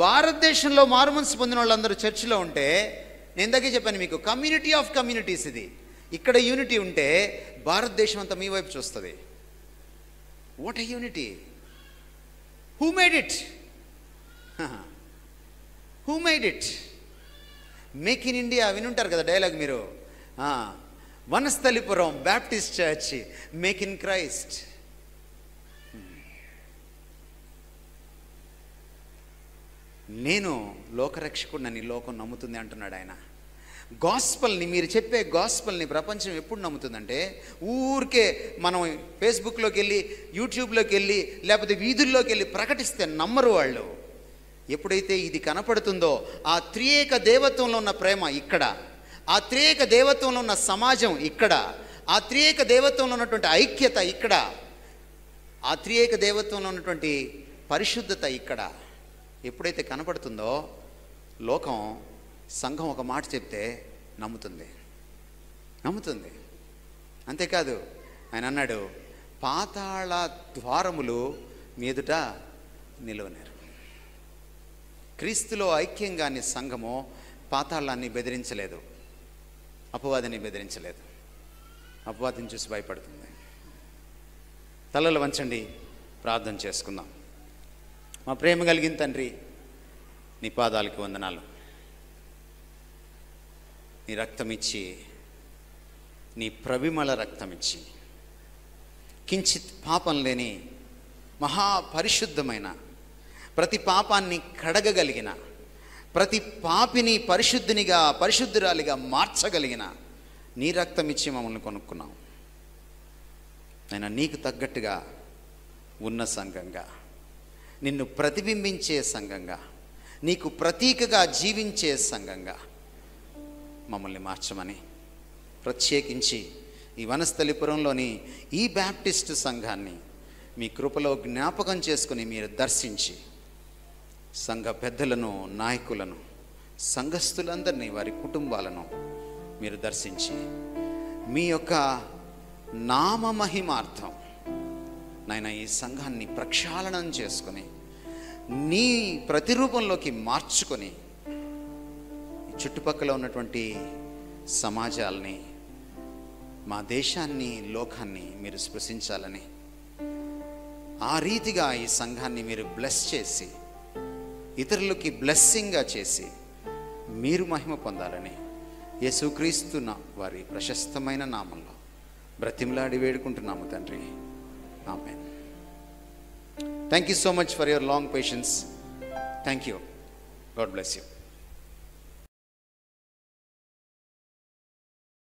భారతదేశంలో మారుమనసు పొందిన వాళ్ళందరూ చర్చిలో ఉంటే, నేను ఇందాకే చెప్పాను మీకు, కమ్యూనిటీ ఆఫ్ కమ్యూనిటీస్ ఇది. ఇక్కడ యూనిటీ ఉంటే భారతదేశం అంతా మీ వైపు చూస్తుంది. What a unity! Who made it? Who made it? Make in India వినుంటారు కదా డైలాగ్ మీరు. Vanasthalipuram baptist church, make in Christ. నేను లోకరక్షకుడినని లోకం నమ్ముతుంది అంటున్నాడు ఆయన. గాస్పల్ని, మీరు చెప్పే గాస్పల్ని ప్రపంచం ఎప్పుడు నమ్ముతుందంటే, ఊరికే మనం ఫేస్బుక్లోకి వెళ్ళి, యూట్యూబ్లోకి వెళ్ళి, లేకపోతే వీధుల్లోకి వెళ్ళి ప్రకటిస్తే నమ్మరు వాళ్ళు. ఎప్పుడైతే ఇది కనపడుతుందో, ఆ త్రియేక దేవత్వంలో ఉన్న ప్రేమ ఇక్కడ, ఆ త్రియేక దేవత్వంలో ఉన్న సమాజం ఇక్కడ, ఆ త్రియేక దేవత్వంలో ఉన్నటువంటి ఐక్యత ఇక్కడ, ఆ త్రియేక దేవత్వంలో ఉన్నటువంటి పరిశుద్ధత ఇక్కడ ఎప్పుడైతే కనపడుతుందో లోకం, సంఘం ఒక మాట చెప్తే నమ్ముతుంది. అంతేకాదు ఆయన అన్నాడు, పాతాళ ద్వారములు మీదుట నిలువనేరు. క్రీస్తులో ఐక్యంగాని సంఘము పాతాళాన్ని బెదిరించలేదు, అపవాదిని బెదిరించలేదు. అపవాదిని చూసి భయపడుతుంది. తలలు వంచండి, ప్రార్థన చేసుకుందాం. మా ప్రేమ కలిగిన తండ్రి, నీ పాదాలకి వందనాలు. నీ రక్తమిచ్చి, నీ ప్రవిమల రక్తమిచ్చి, కించిత్ పాపం లేని మహాపరిశుద్ధమైన, ప్రతి పాపాన్ని కడగగలిగిన, ప్రతి పాపిని పరిశుద్ధునిగా, పరిశుద్ధురాలిగా మార్చగలిగిన నీ రక్తమిచ్చి మమ్మల్ని కొనుక్కున్నాం. అయినా నీకు తగ్గట్టుగా ఉన్న సంఘంగా, నిన్ను ప్రతిబింబించే సంఘంగా, నీకు ప్రతీకగా జీవించే సంఘంగా మమ్మల్ని మార్చమని, ప్రత్యేకించి ఈ వనస్థలిపురంలోని ఈ బ్యాప్టిస్ట్ సంఘాన్ని మీ కృపలో జ్ఞాపకం చేసుకుని మీరు దర్శించి, సంఘ పెద్దలను, నాయకులను, సంఘస్థులందరినీ, వారి కుటుంబాలను మీరు దర్శించి, మీ యొక్క నామ మహిమార్థం నాయన ఈ సంఘాన్ని ప్రక్షాళనం చేసుకొని, నీ ప్రతిరూపంలోకి మార్చుకొని, చుట్టుపక్కల ఉన్నటువంటి సమాజాల్ని, మా దేశాన్ని, లోకాన్ని మీరు స్పృశించాలని, ఆ రీతిగా ఈ సంఘాన్ని మీరు బ్లెస్ చేసి, ఇతరులకి బ్లెస్సింగ్గా చేసి మీరు మహిమ పొందాలని యేసుక్రీస్తు వారి ప్రశస్తమైన నామంలో బ్రతిమలాడి వేడుకుంటున్నాము తండ్రి. ఆమేన్. Thank you so much for your long patience. Thank you. God bless you.